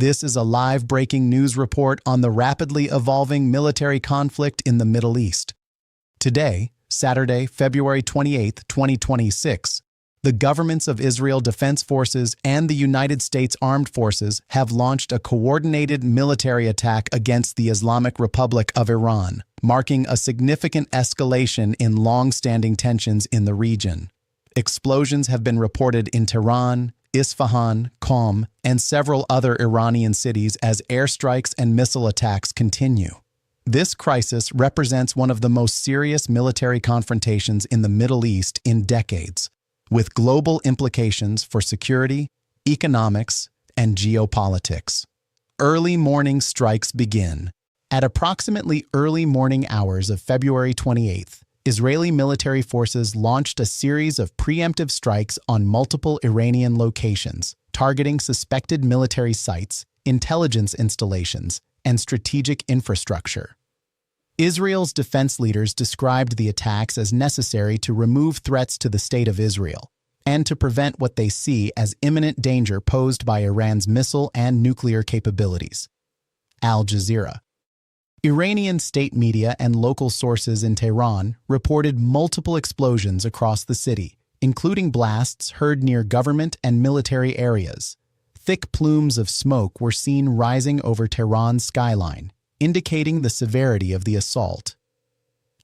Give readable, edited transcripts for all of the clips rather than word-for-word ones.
This is a live breaking news report on the rapidly evolving military conflict in the Middle East. Today, Saturday, February 28, 2026, the governments of Israel Defense Forces and the United States Armed Forces have launched a coordinated military attack against the Islamic Republic of Iran, marking a significant escalation in long-standing tensions in the region. Explosions have been reported in Tehran, Isfahan, Qom, and several other Iranian cities as airstrikes and missile attacks continue. This crisis represents one of the most serious military confrontations in the Middle East in decades, with global implications for security, economics, and geopolitics. Early morning strikes begin. At approximately early morning hours of February 28th, Israeli military forces launched a series of preemptive strikes on multiple Iranian locations, targeting suspected military sites, intelligence installations, and strategic infrastructure. Israel's defense leaders described the attacks as necessary to remove threats to the State of Israel and to prevent what they see as imminent danger posed by Iran's missile and nuclear capabilities. Al Jazeera. Iranian state media and local sources in Tehran reported multiple explosions across the city, including blasts heard near government and military areas. Thick plumes of smoke were seen rising over Tehran's skyline, indicating the severity of the assault.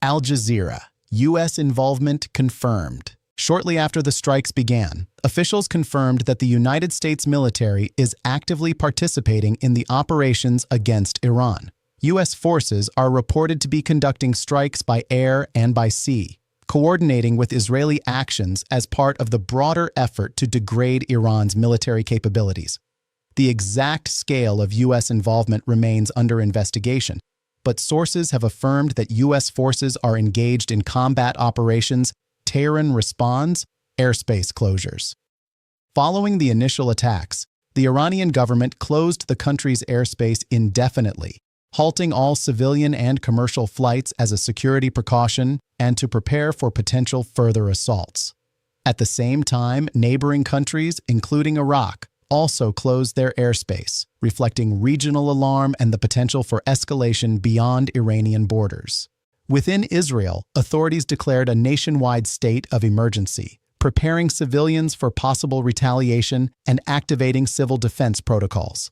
Al Jazeera, U.S. involvement confirmed. Shortly after the strikes began, officials confirmed that the United States military is actively participating in the operations against Iran. U.S. forces are reported to be conducting strikes by air and by sea, coordinating with Israeli actions as part of the broader effort to degrade Iran's military capabilities. The exact scale of U.S. involvement remains under investigation, but sources have affirmed that U.S. forces are engaged in combat operations. Tehran responds, airspace closures. Following the initial attacks, the Iranian government closed the country's airspace indefinitely, halting all civilian and commercial flights as a security precaution and to prepare for potential further assaults. At the same time, neighboring countries, including Iraq, also closed their airspace, reflecting regional alarm and the potential for escalation beyond Iranian borders. Within Israel, authorities declared a nationwide state of emergency, preparing civilians for possible retaliation and activating civil defense protocols.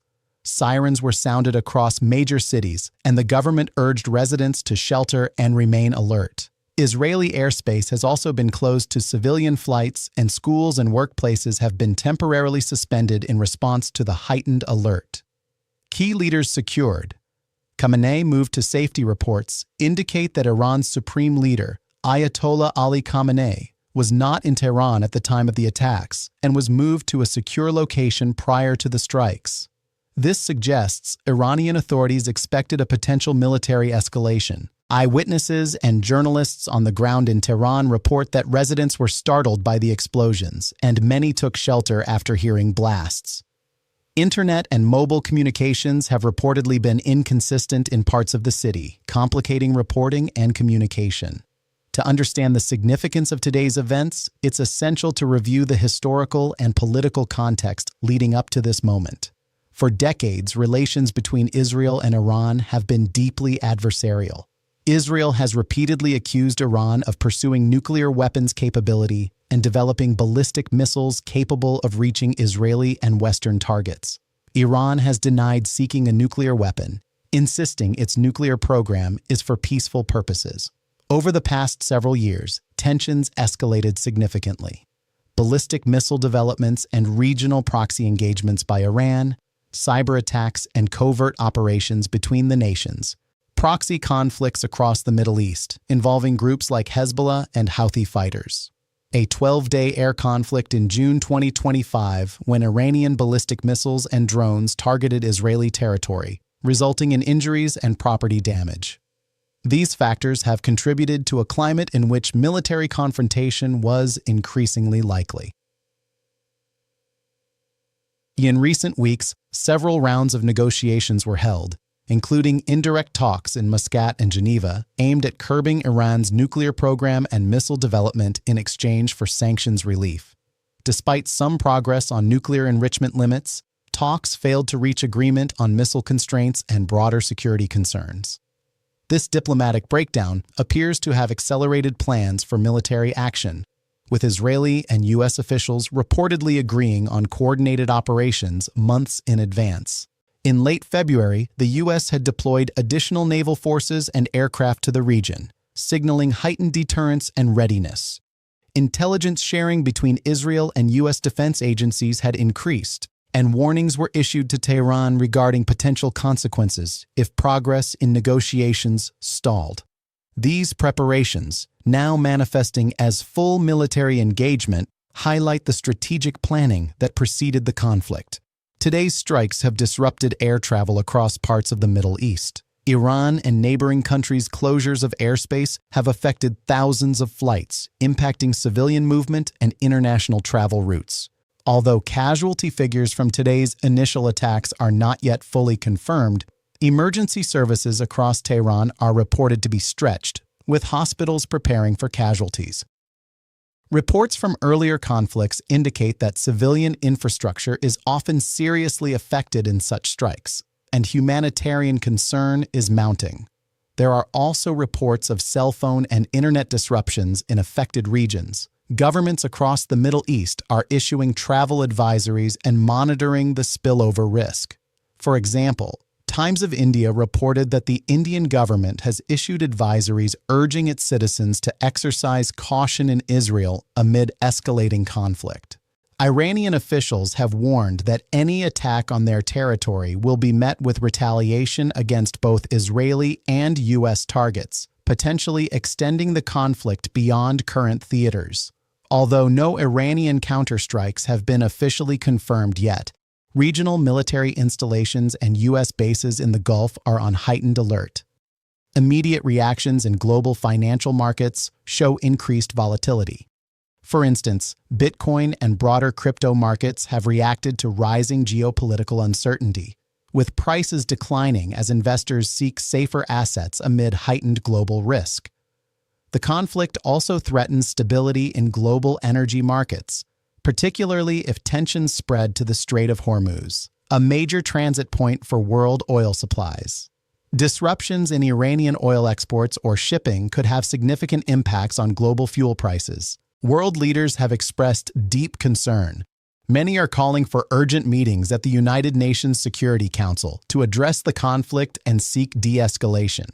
Sirens were sounded across major cities, and the government urged residents to shelter and remain alert. Israeli airspace has also been closed to civilian flights, and schools and workplaces have been temporarily suspended in response to the heightened alert. Key leaders secured. Khamenei moved to safety reports indicate that Iran's supreme leader, Ayatollah Ali Khamenei, was not in Tehran at the time of the attacks and was moved to a secure location prior to the strikes. This suggests Iranian authorities expected a potential military escalation. Eyewitnesses and journalists on the ground in Tehran report that residents were startled by the explosions, and many took shelter after hearing blasts. Internet and mobile communications have reportedly been inconsistent in parts of the city, complicating reporting and communication. To understand the significance of today's events, it's essential to review the historical and political context leading up to this moment. For decades, relations between Israel and Iran have been deeply adversarial. Israel has repeatedly accused Iran of pursuing nuclear weapons capability and developing ballistic missiles capable of reaching Israeli and Western targets. Iran has denied seeking a nuclear weapon, insisting its nuclear program is for peaceful purposes. Over the past several years, tensions escalated significantly. Ballistic missile developments and regional proxy engagements by Iran, cyber attacks, and covert operations between the nations, proxy conflicts across the Middle East involving groups like Hezbollah and Houthi fighters. A 12-day air conflict in June 2025 when Iranian ballistic missiles and drones targeted Israeli territory, resulting in injuries and property damage. These factors have contributed to a climate in which military confrontation was increasingly likely. In recent weeks, several rounds of negotiations were held, including indirect talks in Muscat and Geneva, aimed at curbing Iran's nuclear program and missile development in exchange for sanctions relief. Despite some progress on nuclear enrichment limits, talks failed to reach agreement on missile constraints and broader security concerns. This diplomatic breakdown appears to have accelerated plans for military action, with Israeli and U.S. officials reportedly agreeing on coordinated operations months in advance. In late February, the U.S. had deployed additional naval forces and aircraft to the region, signaling heightened deterrence and readiness. Intelligence sharing between Israel and U.S. defense agencies had increased, and warnings were issued to Tehran regarding potential consequences if progress in negotiations stalled. These preparations, now manifesting as full military engagement, highlight the strategic planning that preceded the conflict. Today's strikes have disrupted air travel across parts of the Middle East. Iran and neighboring countries' closures of airspace have affected thousands of flights, impacting civilian movement and international travel routes. Although casualty figures from today's initial attacks are not yet fully confirmed, emergency services across Tehran are reported to be stretched, with hospitals preparing for casualties. Reports from earlier conflicts indicate that civilian infrastructure is often seriously affected in such strikes, and humanitarian concern is mounting. There are also reports of cell phone and internet disruptions in affected regions. Governments across the Middle East are issuing travel advisories and monitoring the spillover risk. For example, Times of India reported that the Indian government has issued advisories urging its citizens to exercise caution in Israel amid escalating conflict. Iranian officials have warned that any attack on their territory will be met with retaliation against both Israeli and U.S. targets, potentially extending the conflict beyond current theaters. Although no Iranian counterstrikes have been officially confirmed yet, regional military installations and U.S. bases in the Gulf are on heightened alert. Immediate reactions in global financial markets show increased volatility. For instance, Bitcoin and broader crypto markets have reacted to rising geopolitical uncertainty, with prices declining as investors seek safer assets amid heightened global risk. The conflict also threatens stability in global energy markets, particularly if tensions spread to the Strait of Hormuz, a major transit point for world oil supplies. Disruptions in Iranian oil exports or shipping could have significant impacts on global fuel prices. World leaders have expressed deep concern. Many are calling for urgent meetings at the United Nations Security Council to address the conflict and seek de-escalation.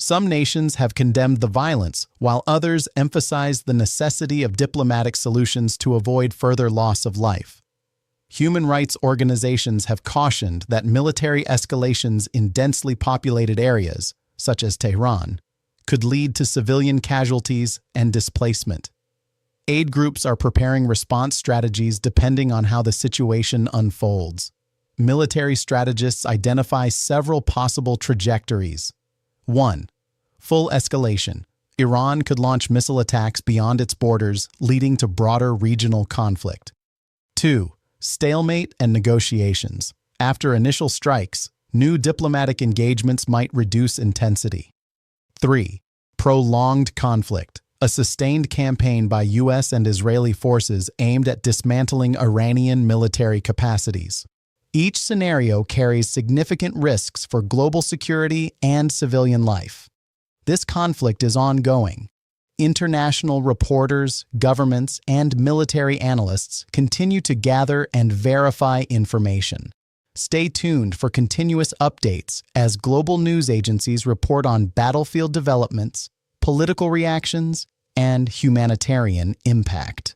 Some nations have condemned the violence, while others emphasize the necessity of diplomatic solutions to avoid further loss of life. Human rights organizations have cautioned that military escalations in densely populated areas, such as Tehran, could lead to civilian casualties and displacement. Aid groups are preparing response strategies depending on how the situation unfolds. Military strategists identify several possible trajectories. 1. Full escalation. Iran could launch missile attacks beyond its borders, leading to broader regional conflict. 2. Stalemate and negotiations. After initial strikes, new diplomatic engagements might reduce intensity. 3. Prolonged conflict. A sustained campaign by U.S. and Israeli forces aimed at dismantling Iranian military capacities. Each scenario carries significant risks for global security and civilian life. This conflict is ongoing. International reporters, governments, and military analysts continue to gather and verify information. Stay tuned for continuous updates as global news agencies report on battlefield developments, political reactions, and humanitarian impact.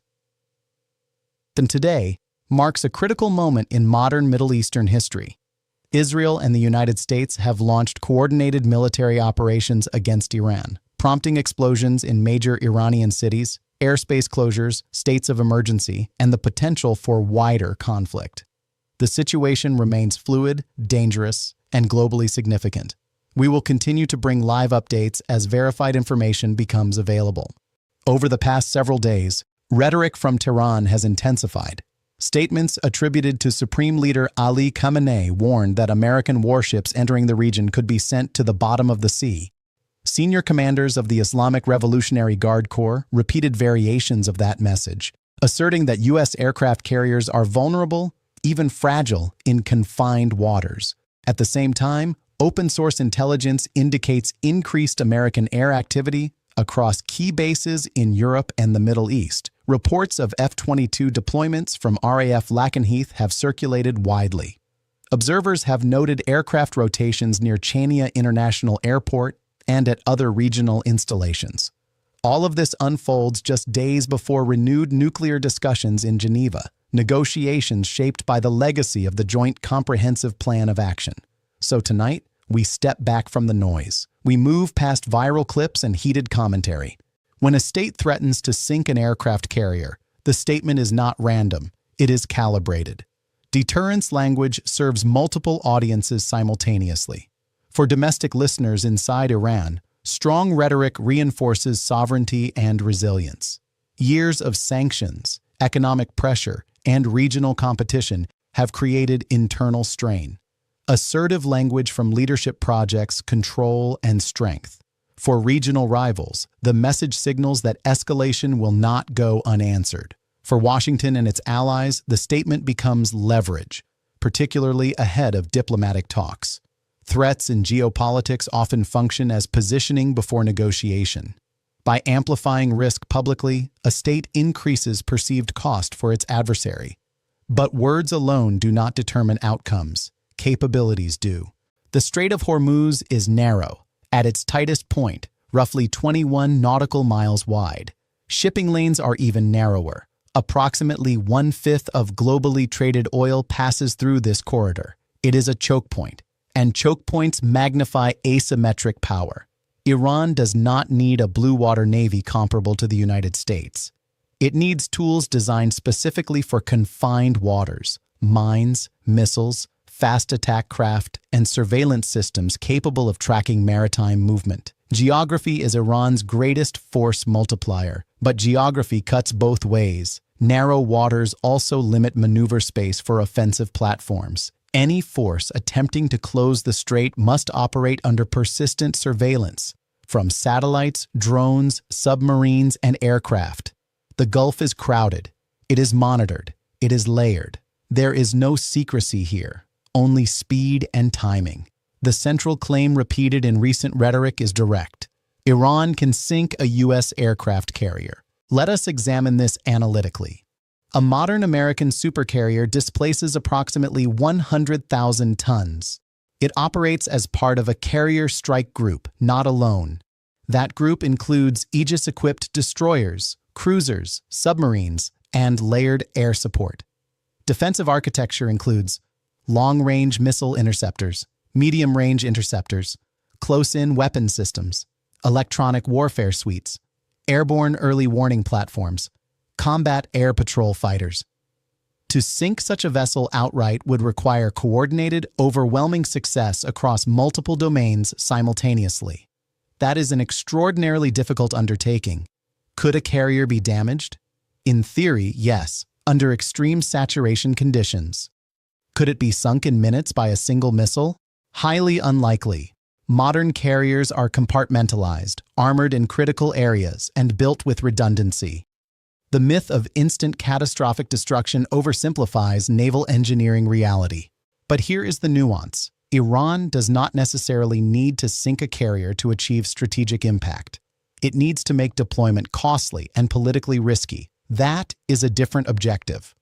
And today marks a critical moment in modern Middle Eastern history. Israel and the United States have launched coordinated military operations against Iran, prompting explosions in major Iranian cities, airspace closures, states of emergency, and the potential for wider conflict. The situation remains fluid, dangerous, and globally significant. We will continue to bring live updates as verified information becomes available. Over the past several days, rhetoric from Tehran has intensified. Statements attributed to Supreme Leader Ali Khamenei warned that American warships entering the region could be sent to the bottom of the sea. Senior commanders of the Islamic Revolutionary Guard Corps repeated variations of that message, asserting that U.S. aircraft carriers are vulnerable even fragile in confined waters. At the same time, open-source intelligence indicates increased American air activity across key bases in Europe and the Middle East. Reports of F-22 deployments from RAF Lakenheath have circulated widely. Observers have noted aircraft rotations near Chania International Airport and at other regional installations. All of this unfolds just days before renewed nuclear discussions in Geneva, negotiations shaped by the legacy of the Joint Comprehensive Plan of Action. So tonight, we step back from the noise. We move past viral clips and heated commentary. When a state threatens to sink an aircraft carrier, the statement is not random, it is calibrated. Deterrence language serves multiple audiences simultaneously. For domestic listeners inside Iran, strong rhetoric reinforces sovereignty and resilience. Years of sanctions, economic pressure, and regional competition have created internal strain. Assertive language from leadership projects control and strength. For regional rivals, the message signals that escalation will not go unanswered. For Washington and its allies, the statement becomes leverage, particularly ahead of diplomatic talks. Threats in geopolitics often function as positioning before negotiation. By amplifying risk publicly, a state increases perceived cost for its adversary. But words alone do not determine outcomes. Capabilities do. The Strait of Hormuz is narrow, at its tightest point, roughly 21 nautical miles wide. Shipping lanes are even narrower. Approximately 1/5 of globally traded oil passes through this corridor. It is a choke point, and choke points magnify asymmetric power. Iran does not need a blue water navy comparable to the United States. It needs tools designed specifically for confined waters, mines, missiles, fast attack craft, and surveillance systems capable of tracking maritime movement. Geography is Iran's greatest force multiplier, but geography cuts both ways. Narrow waters also limit maneuver space for offensive platforms. Any force attempting to close the strait must operate under persistent surveillance, from satellites, drones, submarines, and aircraft. The Gulf is crowded. It is monitored. It is layered. There is no secrecy here, only speed and timing. The central claim repeated in recent rhetoric is direct. Iran can sink a U.S. aircraft carrier. Let us examine this analytically. A modern American supercarrier displaces approximately 100,000 tons. It operates as part of a carrier strike group, not alone. That group includes Aegis-equipped destroyers, cruisers, submarines, and layered air support. Defensive architecture includes long-range missile interceptors, medium-range interceptors, close-in weapon systems, electronic warfare suites, airborne early warning platforms, combat air patrol fighters. To sink such a vessel outright would require coordinated, overwhelming success across multiple domains simultaneously. That is an extraordinarily difficult undertaking. Could a carrier be damaged? In theory, yes, under extreme saturation conditions. Could it be sunk in minutes by a single missile? Highly unlikely. Modern carriers are compartmentalized, armored in critical areas, and built with redundancy. The myth of instant catastrophic destruction oversimplifies naval engineering reality. But here is the nuance. Iran does not necessarily need to sink a carrier to achieve strategic impact. It needs to make deployment costly and politically risky. That is a different objective.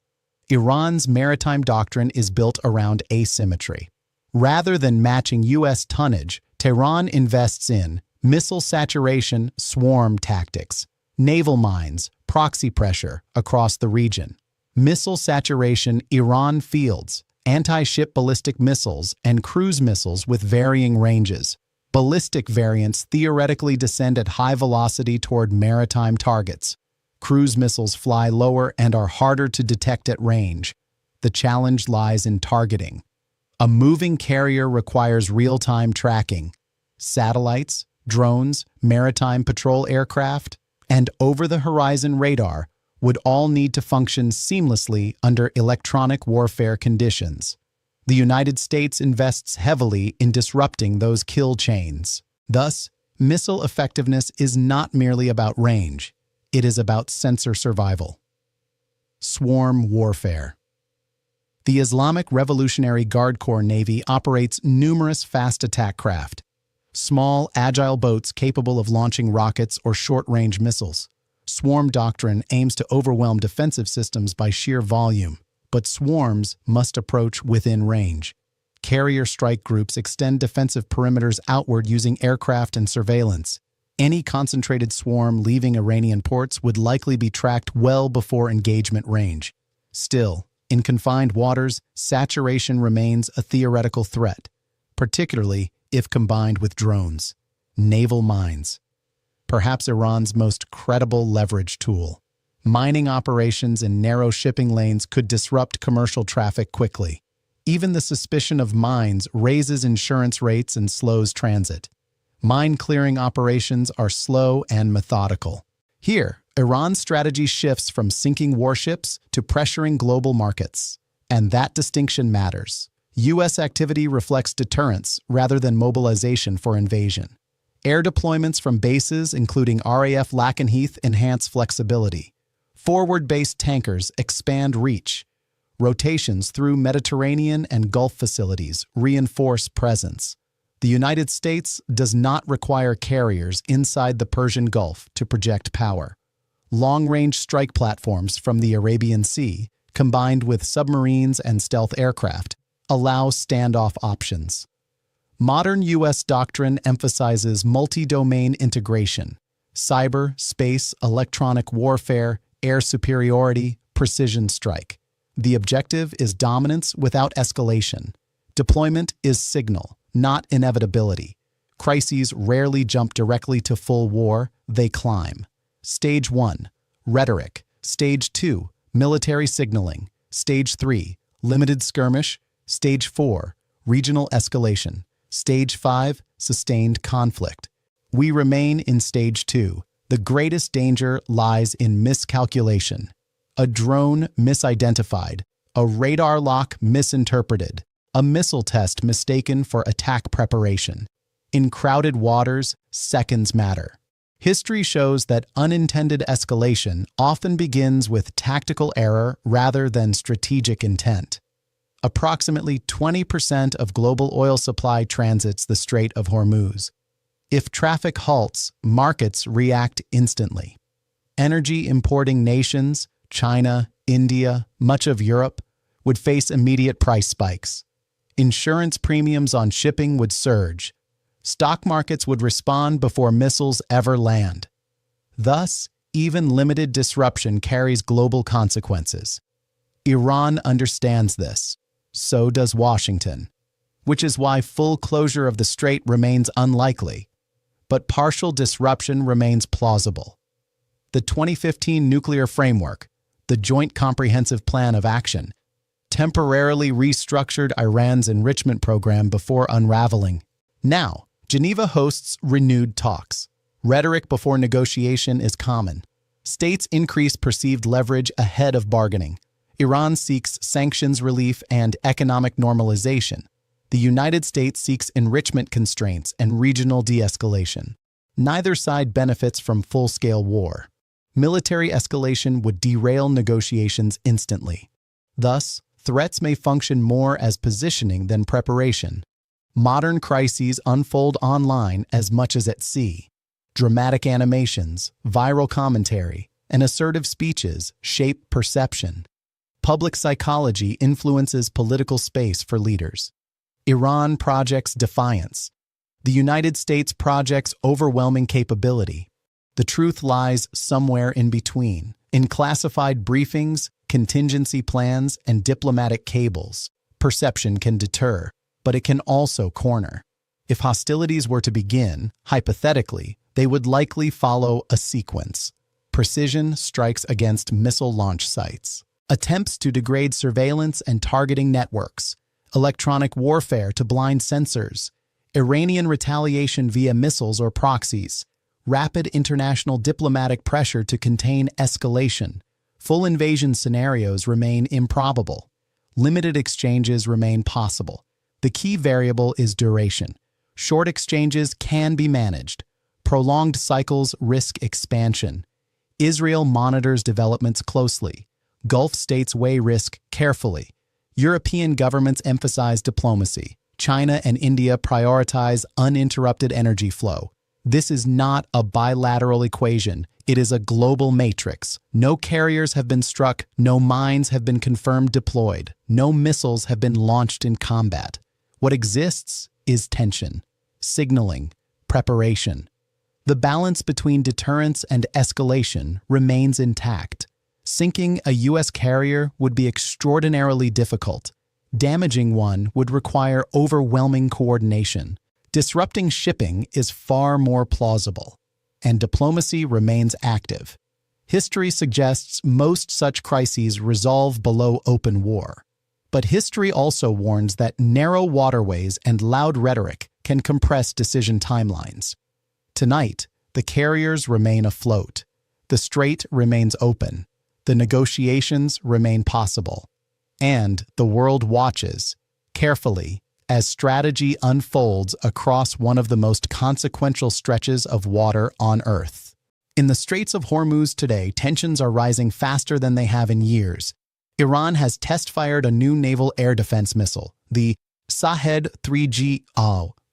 Iran's maritime doctrine is built around asymmetry. Rather than matching U.S. tonnage, Tehran invests in missile saturation, swarm tactics, naval mines, proxy pressure across the region. Missile saturation, Iran fields anti-ship ballistic missiles and cruise missiles with varying ranges. Ballistic variants theoretically descend at high velocity toward maritime targets. Cruise missiles fly lower and are harder to detect at range. The challenge lies in targeting. A moving carrier requires real-time tracking. Satellites, drones, maritime patrol aircraft, and over-the-horizon radar would all need to function seamlessly under electronic warfare conditions. The United States invests heavily in disrupting those kill chains. Thus, missile effectiveness is not merely about range. It is about sensor survival. Swarm warfare. The Islamic Revolutionary Guard Corps Navy operates numerous fast attack craft, small, agile boats capable of launching rockets or short-range missiles. Swarm doctrine aims to overwhelm defensive systems by sheer volume, but swarms must approach within range. Carrier strike groups extend defensive perimeters outward using aircraft and surveillance. Any concentrated swarm leaving Iranian ports would likely be tracked well before engagement range. Still, in confined waters, saturation remains a theoretical threat, particularly if combined with drones. Naval mines. Perhaps Iran's most credible leverage tool. Mining operations in narrow shipping lanes could disrupt commercial traffic quickly. Even the suspicion of mines raises insurance rates and slows transit. Mine clearing operations are slow and methodical. Here, Iran's strategy shifts from sinking warships to pressuring global markets. And that distinction matters. U.S. activity reflects deterrence rather than mobilization for invasion. Air deployments from bases, including RAF Lakenheath, enhance flexibility. Forward-based tankers expand reach. Rotations through Mediterranean and Gulf facilities reinforce presence. The United States does not require carriers inside the Persian Gulf to project power. Long-range strike platforms from the Arabian Sea, combined with submarines and stealth aircraft, allow standoff options. Modern U.S. doctrine emphasizes multi-domain integration: cyber, space, electronic warfare, air superiority, precision strike. The objective is dominance without escalation. Deployment is signal, not inevitability. Crises rarely jump directly to full war, they climb. Stage 1, rhetoric. Stage 2, military signaling. Stage 3, limited skirmish. Stage 4, regional escalation. Stage 5, sustained conflict. We remain in Stage 2. The greatest danger lies in miscalculation. A drone misidentified, a radar lock misinterpreted, a missile test mistaken for attack preparation. In crowded waters, seconds matter. History shows that unintended escalation often begins with tactical error rather than strategic intent. Approximately 20% of global oil supply transits the Strait of Hormuz. If traffic halts, markets react instantly. Energy importing nations, China, India, much of Europe, would face immediate price spikes. Insurance premiums on shipping would surge. Stock markets would respond before missiles ever land. Thus, even limited disruption carries global consequences. Iran understands this. So does Washington, which is why full closure of the strait remains unlikely, but partial disruption remains plausible. The 2015 nuclear framework, the Joint Comprehensive Plan of Action, temporarily restructured Iran's enrichment program before unraveling. Now, Geneva hosts renewed talks. Rhetoric before negotiation is common. States increase perceived leverage ahead of bargaining. Iran seeks sanctions relief and economic normalization. The United States seeks enrichment constraints and regional de-escalation. Neither side benefits from full-scale war. Military escalation would derail negotiations instantly. Thus, threats may function more as positioning than preparation. Modern crises unfold online as much as at sea. Dramatic animations, viral commentary, and assertive speeches shape perception. Public psychology influences political space for leaders. Iran projects defiance. The United States projects overwhelming capability. The truth lies somewhere in between, in classified briefings, contingency plans, and diplomatic cables. Perception can deter, but it can also corner. If hostilities were to begin, hypothetically, they would likely follow a sequence. Precision strikes against missile launch sites. Attempts to degrade surveillance and targeting networks. Electronic warfare to blind sensors. Iranian retaliation via missiles or proxies. Rapid international diplomatic pressure to contain escalation. Full invasion scenarios remain improbable. Limited exchanges remain possible. The key variable is duration. Short exchanges can be managed. Prolonged cycles risk expansion. Israel monitors developments closely. Gulf states weigh risk carefully. European governments emphasize diplomacy. China and India prioritize uninterrupted energy flow. This is not a bilateral equation. It is a global matrix. No carriers have been struck, no mines have been confirmed deployed, no missiles have been launched in combat. What exists is tension, signaling, preparation. The balance between deterrence and escalation remains intact. Sinking a U.S. carrier would be extraordinarily difficult. Damaging one would require overwhelming coordination. Disrupting shipping is far more plausible, and diplomacy remains active. History suggests most such crises resolve below open war. But history also warns that narrow waterways and loud rhetoric can compress decision timelines. Tonight, the carriers remain afloat. The strait remains open. The negotiations remain possible. And the world watches, carefully, as strategy unfolds across one of the most consequential stretches of water on Earth. In the Straits of Hormuz today, tensions are rising faster than they have in years. Iran has test-fired a new naval air defense missile, the Shahed 3G,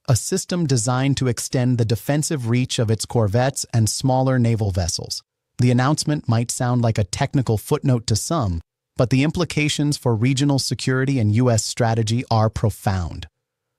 a system designed to extend the defensive reach of its corvettes and smaller naval vessels. The announcement might sound like a technical footnote to some, but the implications for regional security and U.S. strategy are profound.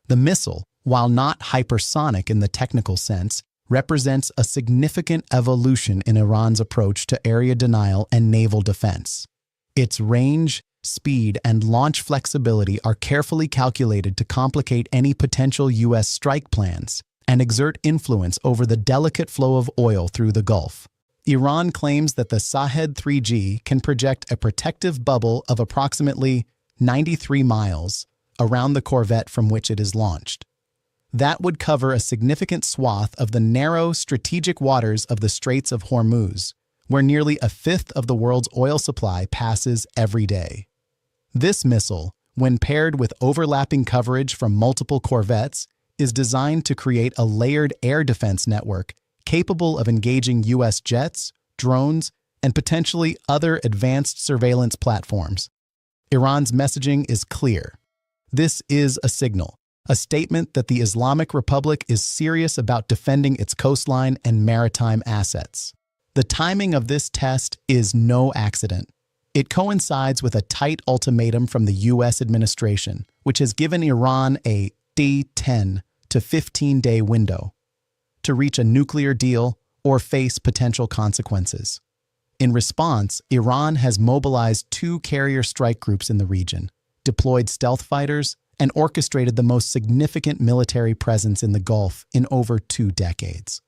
The missile, while not hypersonic in the technical sense, represents a significant evolution in Iran's approach to area denial and naval defense. Its range, speed, and launch flexibility are carefully calculated to complicate any potential U.S. strike plans and exert influence over the delicate flow of oil through the Gulf. Iran claims that the Shahed 3G can project a protective bubble of approximately 93 miles around the corvette from which it is launched. That would cover a significant swath of the narrow, strategic waters of the Straits of Hormuz, where nearly a fifth of the world's oil supply passes every day. This missile, when paired with overlapping coverage from multiple corvettes, is designed to create a layered air defense network capable of engaging U.S. jets, drones, and potentially other advanced surveillance platforms. Iran's messaging is clear. This is a signal, a statement that the Islamic Republic is serious about defending its coastline and maritime assets. The timing of this test is no accident. It coincides with a tight ultimatum from the U.S. administration, which has given Iran a 10 to 15-day window to reach a nuclear deal or face potential consequences. In response, Iran has mobilized 2 carrier strike groups in the region, deployed stealth fighters, and orchestrated the most significant military presence in the Gulf in over 2 decades.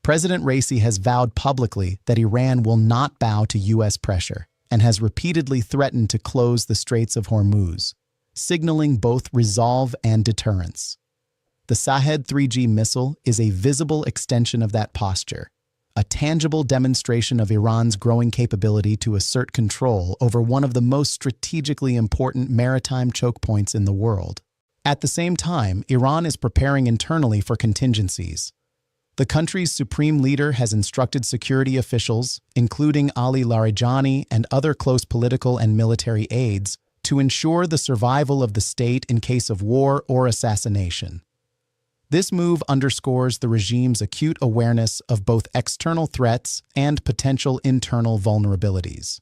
President Raisi has vowed publicly that Iran will not bow to U.S. pressure and has repeatedly threatened to close the Straits of Hormuz, signaling both resolve and deterrence. The Shahed 3G missile is a visible extension of that posture, a tangible demonstration of Iran's growing capability to assert control over one of the most strategically important maritime choke points in the world. At the same time, Iran is preparing internally for contingencies. The country's supreme leader has instructed security officials, including Ali Larijani and other close political and military aides, to ensure the survival of the state in case of war or assassination. This move underscores the regime's acute awareness of both external threats and potential internal vulnerabilities.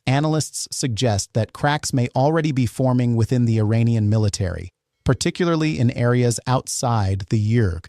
Analysts suggest that cracks may already be forming within the Iranian military, particularly in areas outside the Yurg,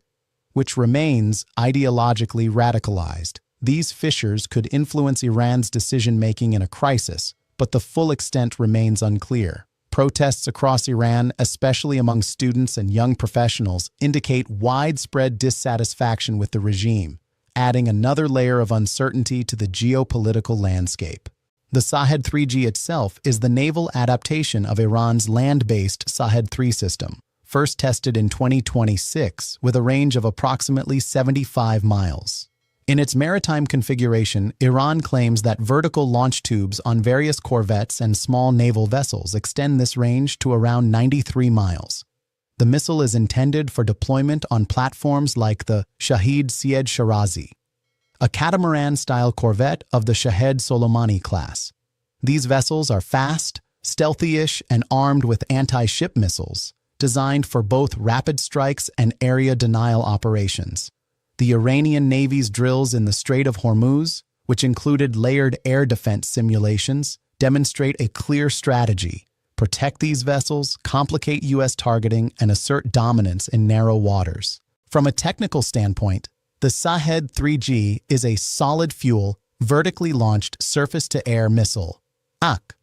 which remains ideologically radicalized. These fissures could influence Iran's decision-making in a crisis, but the full extent remains unclear. Protests across Iran, especially among students and young professionals, indicate widespread dissatisfaction with the regime, adding another layer of uncertainty to the geopolitical landscape. The Shahed 3G itself is the naval adaptation of Iran's land-based Shahed 3 system, first tested in 2026 with a range of approximately 75 miles. In its maritime configuration, Iran claims that vertical launch tubes on various corvettes and small naval vessels extend this range to around 93 miles. The missile is intended for deployment on platforms like the Shahid Syed Shirazi, a catamaran-style corvette of the Shahed Soleimani class. These vessels are fast, stealthy-ish and armed with anti-ship missiles, designed for both rapid strikes and area denial operations. The Iranian Navy's drills in the Strait of Hormuz, which included layered air defense simulations, demonstrate a clear strategy: protect these vessels, complicate U.S. targeting, and assert dominance in narrow waters. From a technical standpoint, the Shahed 3G is a solid-fuel, vertically launched surface-to-air missile, AK.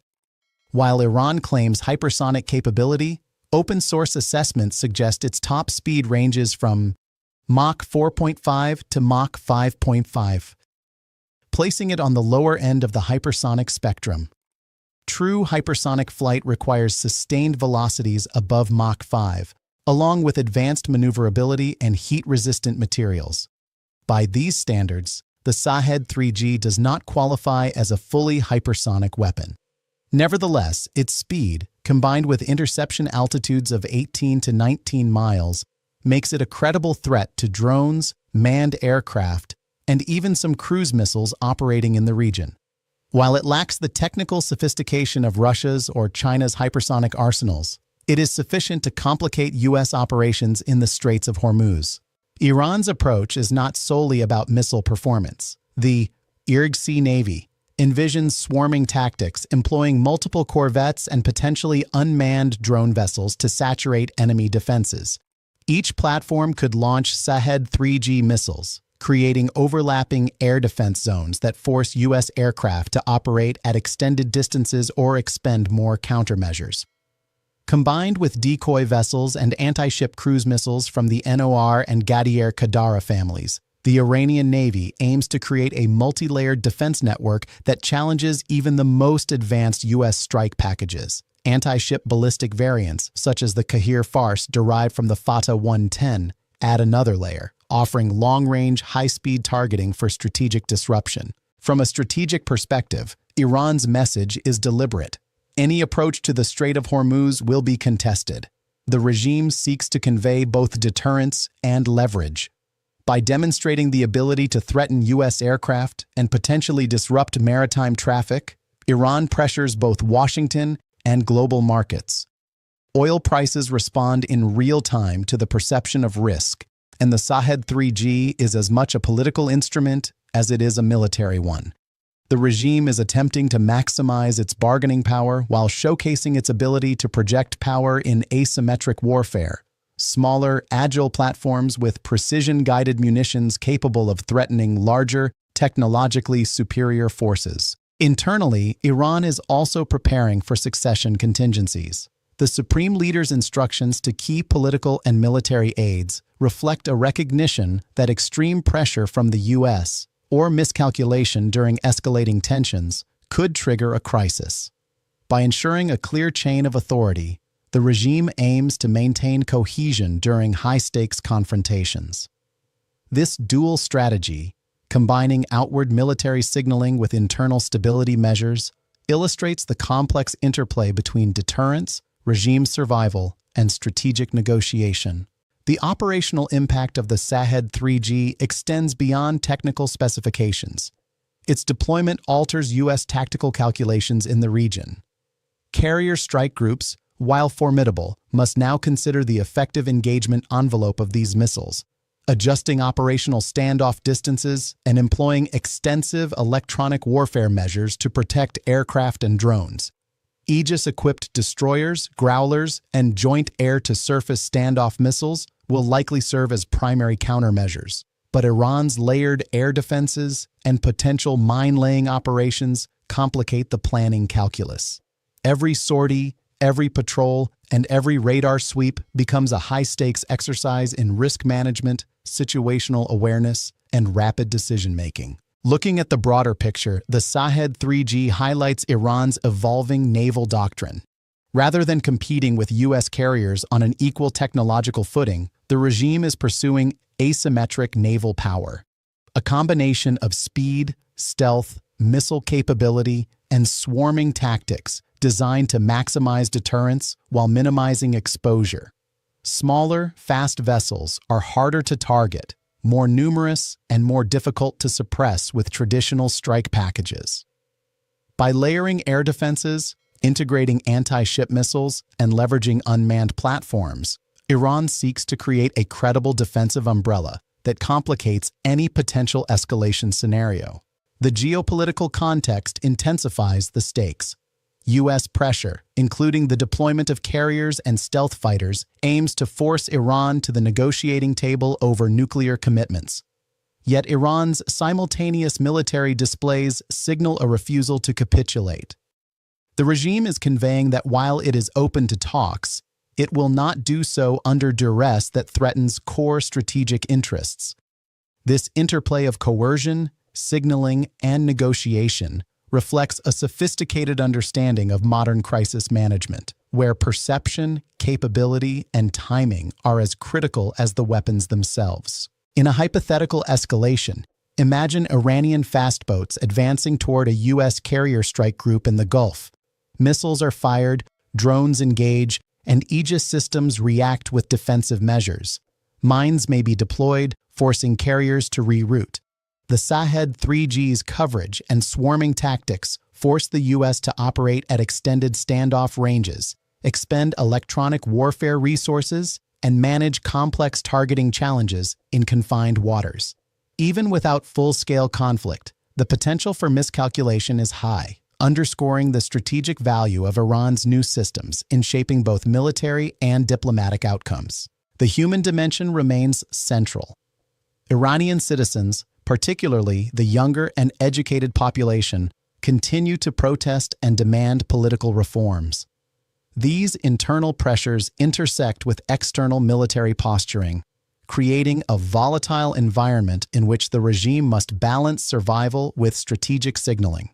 While Iran claims hypersonic capability, open-source assessments suggest its top speed ranges from Mach 4.5 to Mach 5.5, placing it on the lower end of the hypersonic spectrum. True hypersonic flight requires sustained velocities above Mach 5, along with advanced maneuverability and heat-resistant materials. By these standards, the Shahed 3G does not qualify as a fully hypersonic weapon. Nevertheless, its speed, combined with interception altitudes of 18 to 19 miles, makes it a credible threat to drones, manned aircraft, and even some cruise missiles operating in the region. While it lacks the technical sophistication of Russia's or China's hypersonic arsenals, it is sufficient to complicate U.S. operations in the Straits of Hormuz. Iran's approach is not solely about missile performance. The Irg-C Navy envisions swarming tactics, employing multiple corvettes and potentially unmanned drone vessels to saturate enemy defenses. Each platform could launch Shahed 3G missiles, creating overlapping air defense zones that force U.S. aircraft to operate at extended distances or expend more countermeasures. Combined with decoy vessels and anti-ship cruise missiles from the NOR and Ghadir Qadara families, the Iranian Navy aims to create a multi-layered defense network that challenges even the most advanced U.S. strike packages. Anti-ship ballistic variants, such as the Kahir Fars derived from the Fateh 110, add another layer, offering long-range, high-speed targeting for strategic disruption. From a strategic perspective, Iran's message is deliberate. Any approach to the Strait of Hormuz will be contested. The regime seeks to convey both deterrence and leverage. By demonstrating the ability to threaten U.S. aircraft and potentially disrupt maritime traffic, Iran pressures both Washington and global markets. Oil prices respond in real time to the perception of risk, and the Shahed 3G is as much a political instrument as it is a military one. The regime is attempting to maximize its bargaining power while showcasing its ability to project power in asymmetric warfare. Smaller, agile platforms with precision-guided munitions capable of threatening larger, technologically superior forces. Internally, Iran is also preparing for succession contingencies. The Supreme Leader's instructions to key political and military aides reflect a recognition that extreme pressure from the U.S. or miscalculation during escalating tensions could trigger a crisis. By ensuring a clear chain of authority, the regime aims to maintain cohesion during high-stakes confrontations. This dual strategy, combining outward military signaling with internal stability measures, illustrates the complex interplay between deterrence, regime survival, and strategic negotiation. The operational impact of the Shahed 3G extends beyond technical specifications. Its deployment alters U.S. tactical calculations in the region. Carrier strike groups, while formidable, must now consider the effective engagement envelope of these missiles, adjusting operational standoff distances and employing extensive electronic warfare measures to protect aircraft and drones. Aegis-equipped destroyers, growlers, and joint air-to-surface standoff missiles will likely serve as primary countermeasures. But Iran's layered air defenses and potential mine-laying operations complicate the planning calculus. Every sortie, every patrol, and every radar sweep becomes a high-stakes exercise in risk management, situational awareness, and rapid decision-making. Looking at the broader picture, the Shahed 3G highlights Iran's evolving naval doctrine. Rather than competing with U.S. carriers on an equal technological footing, the regime is pursuing asymmetric naval power, a combination of speed, stealth, missile capability, and swarming tactics designed to maximize deterrence while minimizing exposure. Smaller, fast vessels are harder to target, more numerous, and more difficult to suppress with traditional strike packages. By layering air defenses, Integrating anti-ship missiles and leveraging unmanned platforms, Iran seeks to create a credible defensive umbrella that complicates any potential escalation scenario. The geopolitical context intensifies the stakes. U.S. pressure, including the deployment of carriers and stealth fighters, aims to force Iran to the negotiating table over nuclear commitments. Yet Iran's simultaneous military displays signal a refusal to capitulate. The regime is conveying that while it is open to talks, it will not do so under duress that threatens core strategic interests. This interplay of coercion, signaling, and negotiation reflects a sophisticated understanding of modern crisis management, where perception, capability, and timing are as critical as the weapons themselves. In a hypothetical escalation, imagine Iranian fast boats advancing toward a U.S. carrier strike group in the Gulf. Missiles are fired, drones engage, and Aegis systems react with defensive measures. Mines may be deployed, forcing carriers to reroute. The Shahed 3G's coverage and swarming tactics force the U.S. to operate at extended standoff ranges, expend electronic warfare resources, and manage complex targeting challenges in confined waters. Even without full-scale conflict, the potential for miscalculation is high, underscoring the strategic value of Iran's new systems in shaping both military and diplomatic outcomes. The human dimension remains central. Iranian citizens, particularly the younger and educated population, continue to protest and demand political reforms. These internal pressures intersect with external military posturing, creating a volatile environment in which the regime must balance survival with strategic signaling.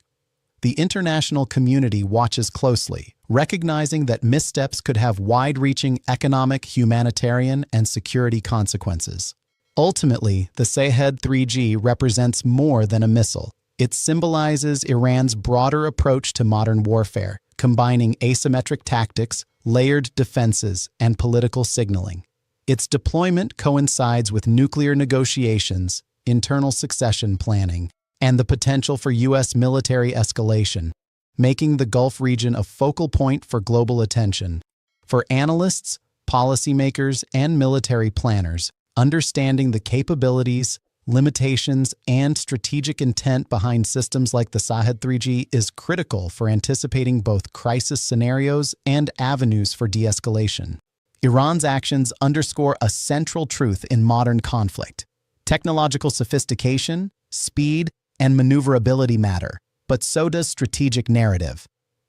The international community watches closely, recognizing that missteps could have wide-reaching economic, humanitarian, and security consequences. Ultimately, the Shahed 3G represents more than a missile. It symbolizes Iran's broader approach to modern warfare, combining asymmetric tactics, layered defenses, and political signaling. Its deployment coincides with nuclear negotiations, internal succession planning, and the potential for U.S. military escalation, making the Gulf region a focal point for global attention. For analysts, policymakers, and military planners, understanding the capabilities, limitations, and strategic intent behind systems like the Shahed 3G is critical for anticipating both crisis scenarios and avenues for de-escalation. Iran's actions underscore a central truth in modern conflict. Technological sophistication, speed, and maneuverability matter, but so does strategic narrative.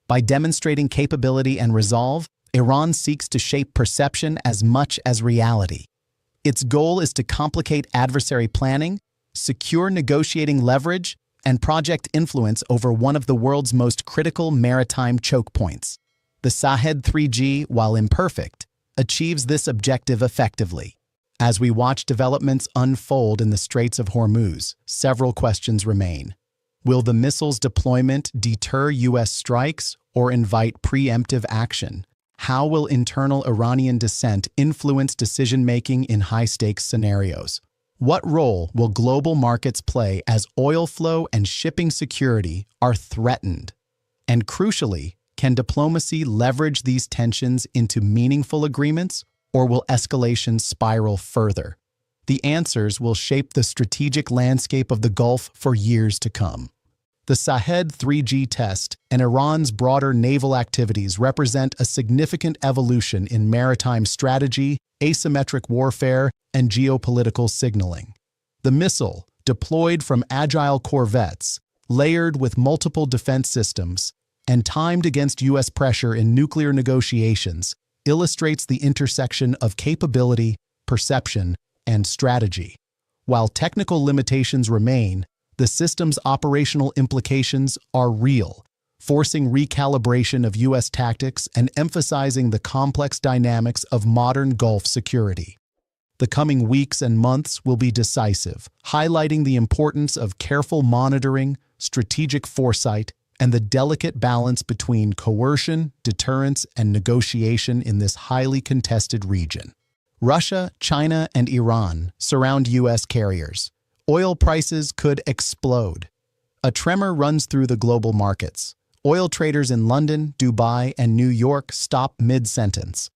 By demonstrating capability and resolve, Iran seeks to shape perception as much as reality. Its goal is to complicate adversary planning, secure negotiating leverage, and project influence over one of the world's most critical maritime choke points. The Shahed 3G, while imperfect, achieves this objective effectively. As we watch developments unfold in the Straits of Hormuz, several questions remain. Will the missile's deployment deter U.S. strikes or invite preemptive action? How will internal Iranian dissent influence decision-making in high-stakes scenarios? What role will global markets play as oil flow and shipping security are threatened? And crucially, can diplomacy leverage these tensions into meaningful agreements, or will escalation spiral further? The answers will shape the strategic landscape of the Gulf for years to come. The Shahed 3G test and Iran's broader naval activities represent a significant evolution in maritime strategy, asymmetric warfare, and geopolitical signaling. The missile, deployed from agile corvettes, layered with multiple defense systems, and timed against U.S. pressure in nuclear negotiations, illustrates the intersection of capability, perception, and strategy. While technical limitations remain, the system's operational implications are real, forcing recalibration of U.S. tactics and emphasizing the complex dynamics of modern Gulf security. The coming weeks and months will be decisive, highlighting the importance of careful monitoring, strategic foresight, and the delicate balance between coercion, deterrence, and negotiation in this highly contested region. Russia, China, and Iran surround U.S. carriers. Oil prices could explode. A tremor runs through the global markets. Oil traders in London, Dubai, and New York stop mid-sentence.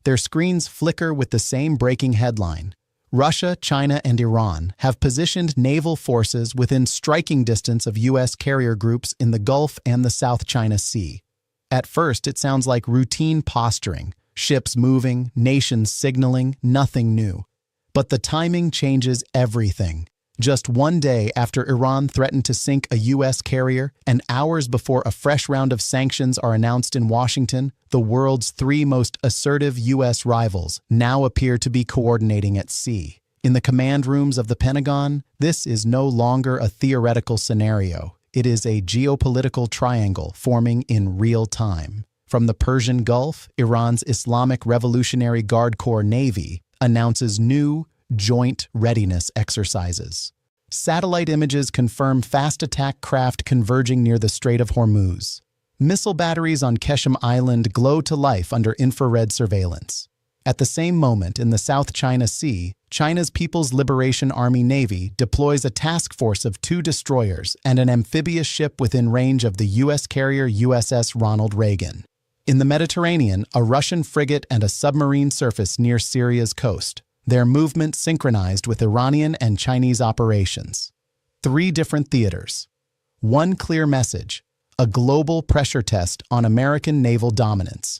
Their screens flicker with the same breaking headline. Russia, China, and Iran have positioned naval forces within striking distance of U.S. carrier groups in the Gulf and the South China Sea. At first, it sounds like routine posturing, ships moving, nations signaling, nothing new. But the timing changes everything. Just one day after Iran threatened to sink a U.S. carrier, and hours before a fresh round of sanctions are announced in Washington, the world's three most assertive U.S. rivals now appear to be coordinating at sea. In the command rooms of the Pentagon, this is no longer a theoretical scenario. It is a geopolitical triangle forming in real time. From the Persian Gulf, Iran's Islamic Revolutionary Guard Corps Navy announces new joint readiness exercises. Satellite images confirm fast attack craft converging near the Strait of Hormuz. Missile batteries on Keshem Island glow to life under infrared surveillance. At the same moment, in the South China Sea, China's People's Liberation Army Navy deploys a task force of 2 destroyers and an amphibious ship within range of the U.S. carrier USS Ronald Reagan. In the Mediterranean, a Russian frigate and a submarine surface near Syria's coast, their movement synchronized with Iranian and Chinese operations. 3 different theaters. One clear message: a global pressure test on American naval dominance.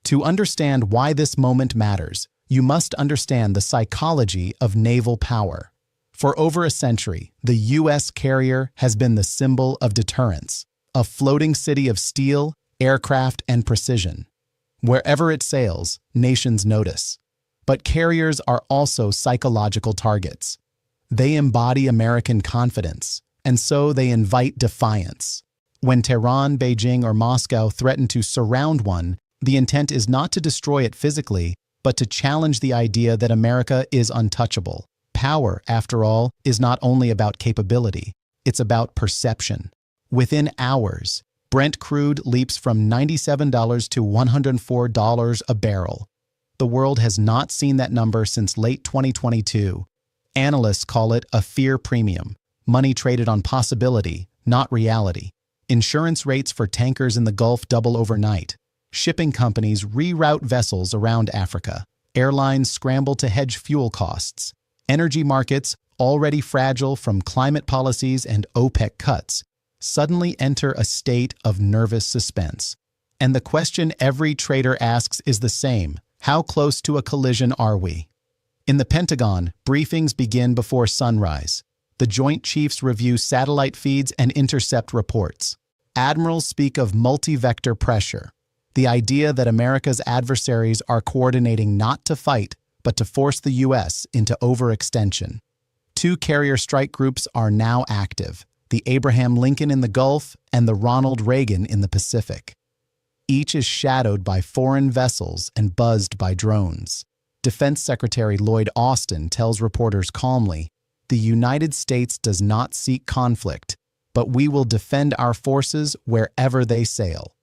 To understand why this moment matters, you must understand the psychology of naval power. For over a century, the U.S. carrier has been the symbol of deterrence, a floating city of steel, aircraft, and precision. Wherever it sails, nations notice. But carriers are also psychological targets. They embody American confidence, and so they invite defiance. When Tehran, Beijing, or Moscow threaten to surround one, the intent is not to destroy it physically, but to challenge the idea that America is untouchable. Power, after all, is not only about capability, it's about perception. Within hours, Brent crude leaps from $97 to $104 a barrel. The world has not seen that number since late 2022. Analysts call it a fear premium, money traded on possibility, not reality. Insurance rates for tankers in the Gulf double overnight. Shipping companies reroute vessels around Africa. Airlines scramble to hedge fuel costs. Energy markets, already fragile from climate policies and OPEC cuts, suddenly enter a state of nervous suspense. And the question every trader asks is the same: how close to a collision are we? In the Pentagon, briefings begin before sunrise. The Joint Chiefs review satellite feeds and intercept reports. Admirals speak of multi-vector pressure, the idea that America's adversaries are coordinating not to fight, but to force the U.S. into overextension. 2 carrier strike groups are now active: the Abraham Lincoln in the Gulf and the Ronald Reagan in the Pacific. Each is shadowed by foreign vessels and buzzed by drones. Defense Secretary Lloyd Austin tells reporters calmly, "The United States does not seek conflict, but we will defend our forces wherever they sail."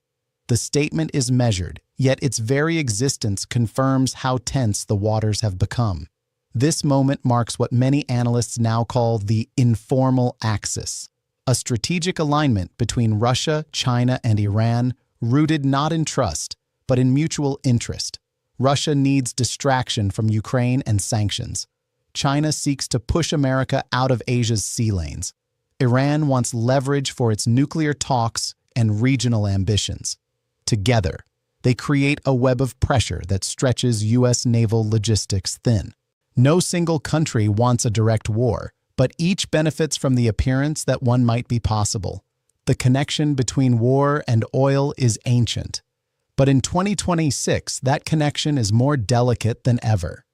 The statement is measured, yet its very existence confirms how tense the waters have become. This moment marks what many analysts now call the informal axis, a strategic alignment between Russia, China, and Iran, rooted not in trust, but in mutual interest. Russia needs distraction from Ukraine and sanctions. China seeks to push America out of Asia's sea lanes. Iran wants leverage for its nuclear talks and regional ambitions. Together, they create a web of pressure that stretches U.S. naval logistics thin. No single country wants a direct war, but each benefits from the appearance that one might be possible. The connection between war and oil is ancient. But in 2026, that connection is more delicate than ever.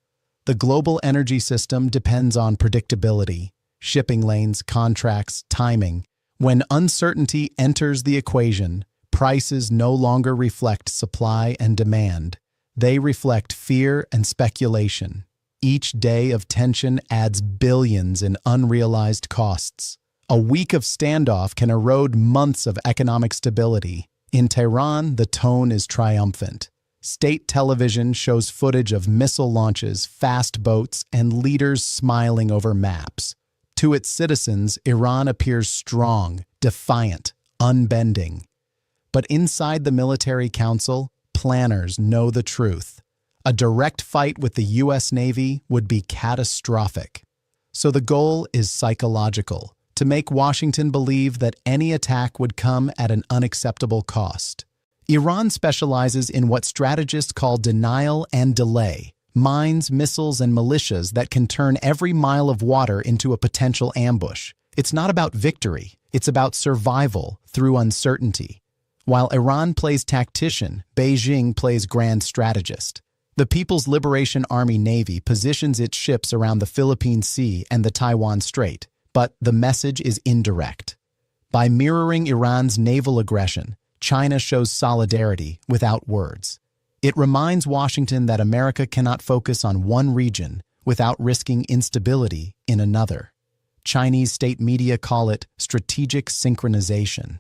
The global energy system depends on predictability, shipping lanes, contracts, timing. When uncertainty enters the equation, prices no longer reflect supply and demand. They reflect fear and speculation. Each day of tension adds billions in unrealized costs. A week of standoff can erode months of economic stability. In Tehran, the tone is triumphant. State television shows footage of missile launches, fast boats, and leaders smiling over maps. To its citizens, Iran appears strong, defiant, unbending. But inside the military council, planners know the truth. A direct fight with the U.S. Navy would be catastrophic. So the goal is psychological, to make Washington believe that any attack would come at an unacceptable cost. Iran specializes in what strategists call denial and delay, mines, missiles, and militias that can turn every mile of water into a potential ambush. It's not about victory, it's about survival through uncertainty. While Iran plays tactician, Beijing plays grand strategist. The People's Liberation Army Navy positions its ships around the Philippine Sea and the Taiwan Strait, but the message is indirect. By mirroring Iran's naval aggression, China shows solidarity without words. It reminds Washington that America cannot focus on one region without risking instability in another. Chinese state media call it strategic synchronization.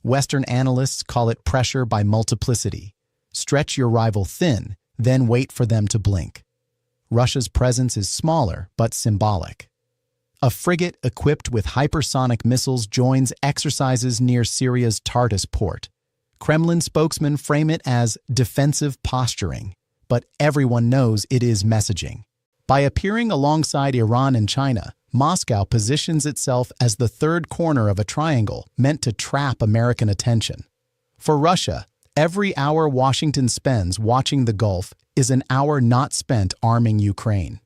Western analysts call it pressure by multiplicity. Stretch your rival thin, then wait for them to blink. Russia's presence is smaller but symbolic. A frigate equipped with hypersonic missiles joins exercises near Syria's Tartus port. Kremlin spokesmen frame it as defensive posturing, but everyone knows it is messaging. By appearing alongside Iran and China, Moscow positions itself as the third corner of a triangle meant to trap American attention. For Russia, every hour Washington spends watching the Gulf is an hour not spent arming Ukraine.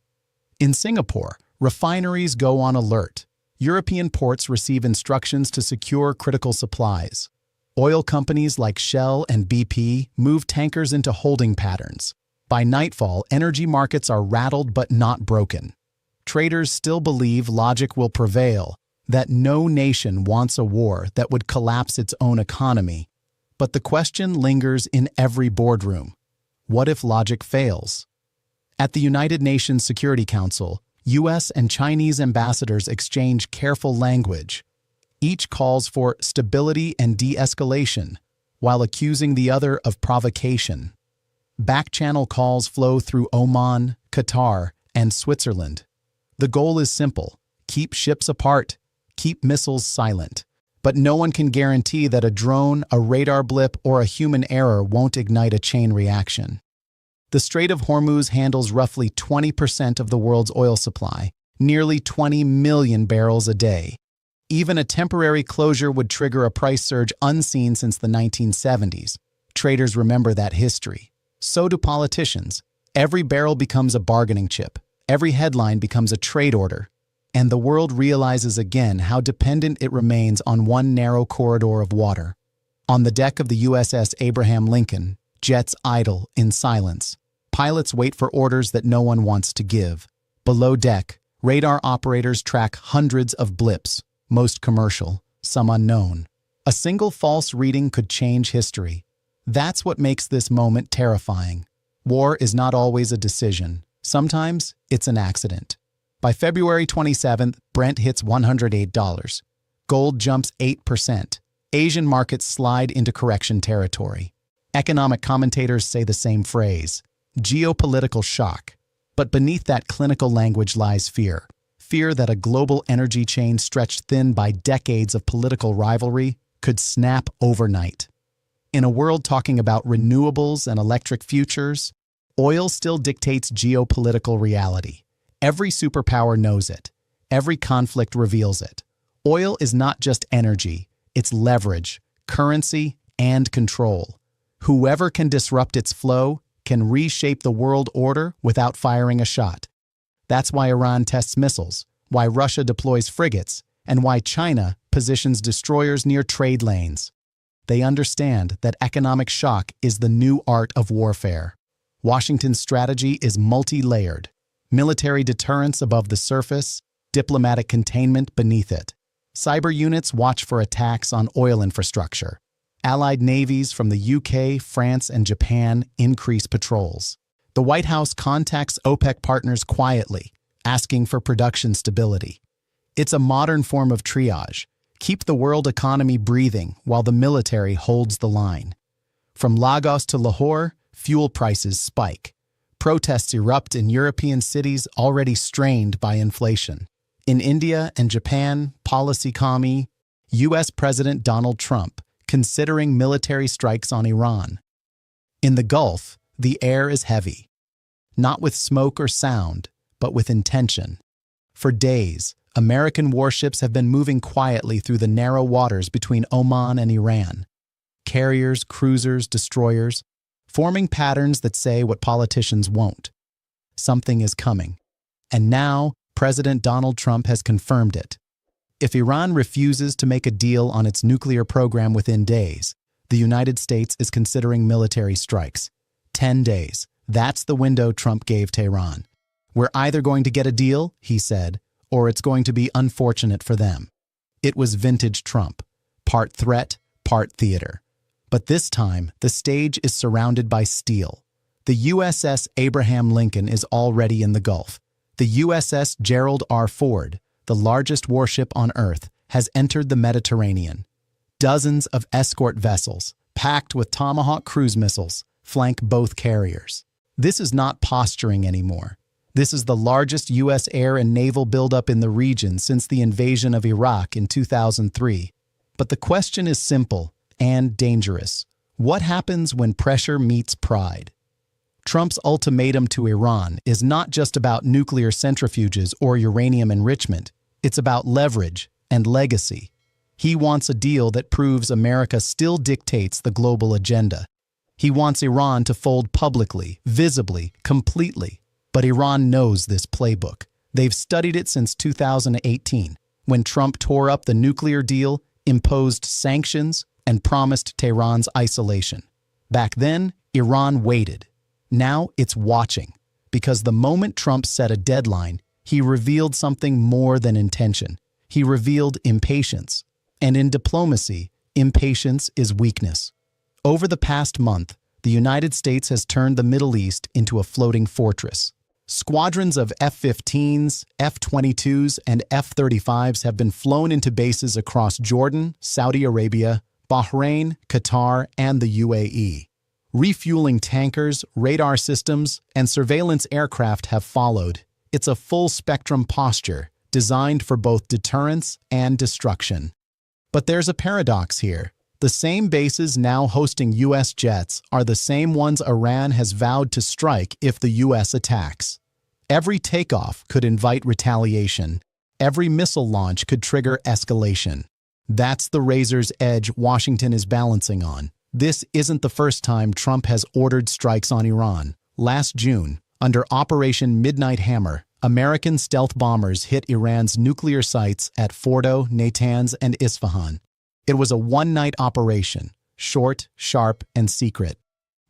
In Singapore, refineries go on alert. European ports receive instructions to secure critical supplies. Oil companies like Shell and BP move tankers into holding patterns. By nightfall, energy markets are rattled but not broken. Traders still believe logic will prevail, that no nation wants a war that would collapse its own economy. But the question lingers in every boardroom. What if logic fails? At the United Nations Security Council, U.S. and Chinese ambassadors exchange careful language. Each calls for stability and de-escalation, while accusing the other of provocation. Back-channel calls flow through Oman, Qatar, and Switzerland. The goal is simple: keep ships apart, keep missiles silent. But no one can guarantee that a drone, a radar blip, or a human error won't ignite a chain reaction. The Strait of Hormuz handles roughly 20% of the world's oil supply, nearly 20 million barrels a day. Even a temporary closure would trigger a price surge unseen since the 1970s. Traders remember that history. So do politicians. Every barrel becomes a bargaining chip. Every headline becomes a trade order. And the world realizes again how dependent it remains on one narrow corridor of water. On the deck of the USS Abraham Lincoln, jets idle in silence. Pilots wait for orders that no one wants to give. Below deck, radar operators track hundreds of blips, most commercial, some unknown. A single false reading could change history. That's what makes this moment terrifying. War is not always a decision. Sometimes it's an accident. By February 27th, Brent hits $108. Gold jumps 8%. Asian markets slide into correction territory. Economic commentators say the same phrase: geopolitical shock. But beneath that clinical language lies fear. Fear that a global energy chain stretched thin by decades of political rivalry could snap overnight. In a world talking about renewables and electric futures, oil still dictates geopolitical reality. Every superpower knows it. Every conflict reveals it. Oil is not just energy, it's leverage, currency, and control. Whoever can disrupt its flow can reshape the world order without firing a shot. That's why Iran tests missiles, why Russia deploys frigates, and why China positions destroyers near trade lanes. They understand that economic shock is the new art of warfare. Washington's strategy is multi-layered: military deterrence above the surface, diplomatic containment beneath it. Cyber units watch for attacks on oil infrastructure. Allied navies from the UK, France, and Japan increase patrols. The White House contacts OPEC partners quietly, asking for production stability. It's a modern form of triage. Keep the world economy breathing while the military holds the line. From Lagos to Lahore, fuel prices spike. Protests erupt in European cities already strained by inflation. In India and Japan, policy calmie, U.S. President Donald Trump considering military strikes on Iran. In the Gulf, the air is heavy, not with smoke or sound, but with intention. For days, American warships have been moving quietly through the narrow waters between Oman and Iran. Carriers, cruisers, destroyers, forming patterns that say what politicians won't. Something is coming. And now, President Donald Trump has confirmed it. If Iran refuses to make a deal on its nuclear program within days, the United States is considering military strikes. 10 days. That's the window Trump gave Tehran. We're either going to get a deal, he said, or it's going to be unfortunate for them. It was vintage Trump, part threat, part theater. But this time, the stage is surrounded by steel. The USS Abraham Lincoln is already in the Gulf. The USS Gerald R. Ford, the largest warship on Earth, has entered the Mediterranean. Dozens of escort vessels, packed with Tomahawk cruise missiles, flank both carriers. This is not posturing anymore. This is the largest U.S. air and naval buildup in the region since the invasion of Iraq in 2003. But the question is simple and dangerous. What happens when pressure meets pride? Trump's ultimatum to Iran is not just about nuclear centrifuges or uranium enrichment. It's about leverage and legacy. He wants a deal that proves America still dictates the global agenda. He wants Iran to fold publicly, visibly, completely. But Iran knows this playbook. They've studied it since 2018, when Trump tore up the nuclear deal, imposed sanctions, and promised Tehran's isolation. Back then, Iran waited. Now it's watching, because the moment Trump set a deadline, he revealed something more than intention. He revealed impatience. And in diplomacy, impatience is weakness. Over the past month, the United States has turned the Middle East into a floating fortress. Squadrons of F-15s, F-22s, and F-35s have been flown into bases across Jordan, Saudi Arabia, Bahrain, Qatar, and the UAE. Refueling tankers, radar systems, and surveillance aircraft have followed. It's a full-spectrum posture, designed for both deterrence and destruction. But there's a paradox here. The same bases now hosting U.S. jets are the same ones Iran has vowed to strike if the U.S. attacks. Every takeoff could invite retaliation. Every missile launch could trigger escalation. That's the razor's edge Washington is balancing on. This isn't the first time Trump has ordered strikes on Iran. Last June, under Operation Midnight Hammer, American stealth bombers hit Iran's nuclear sites at Fordo, Natanz, and Isfahan. It was a one-night operation, short, sharp, and secret.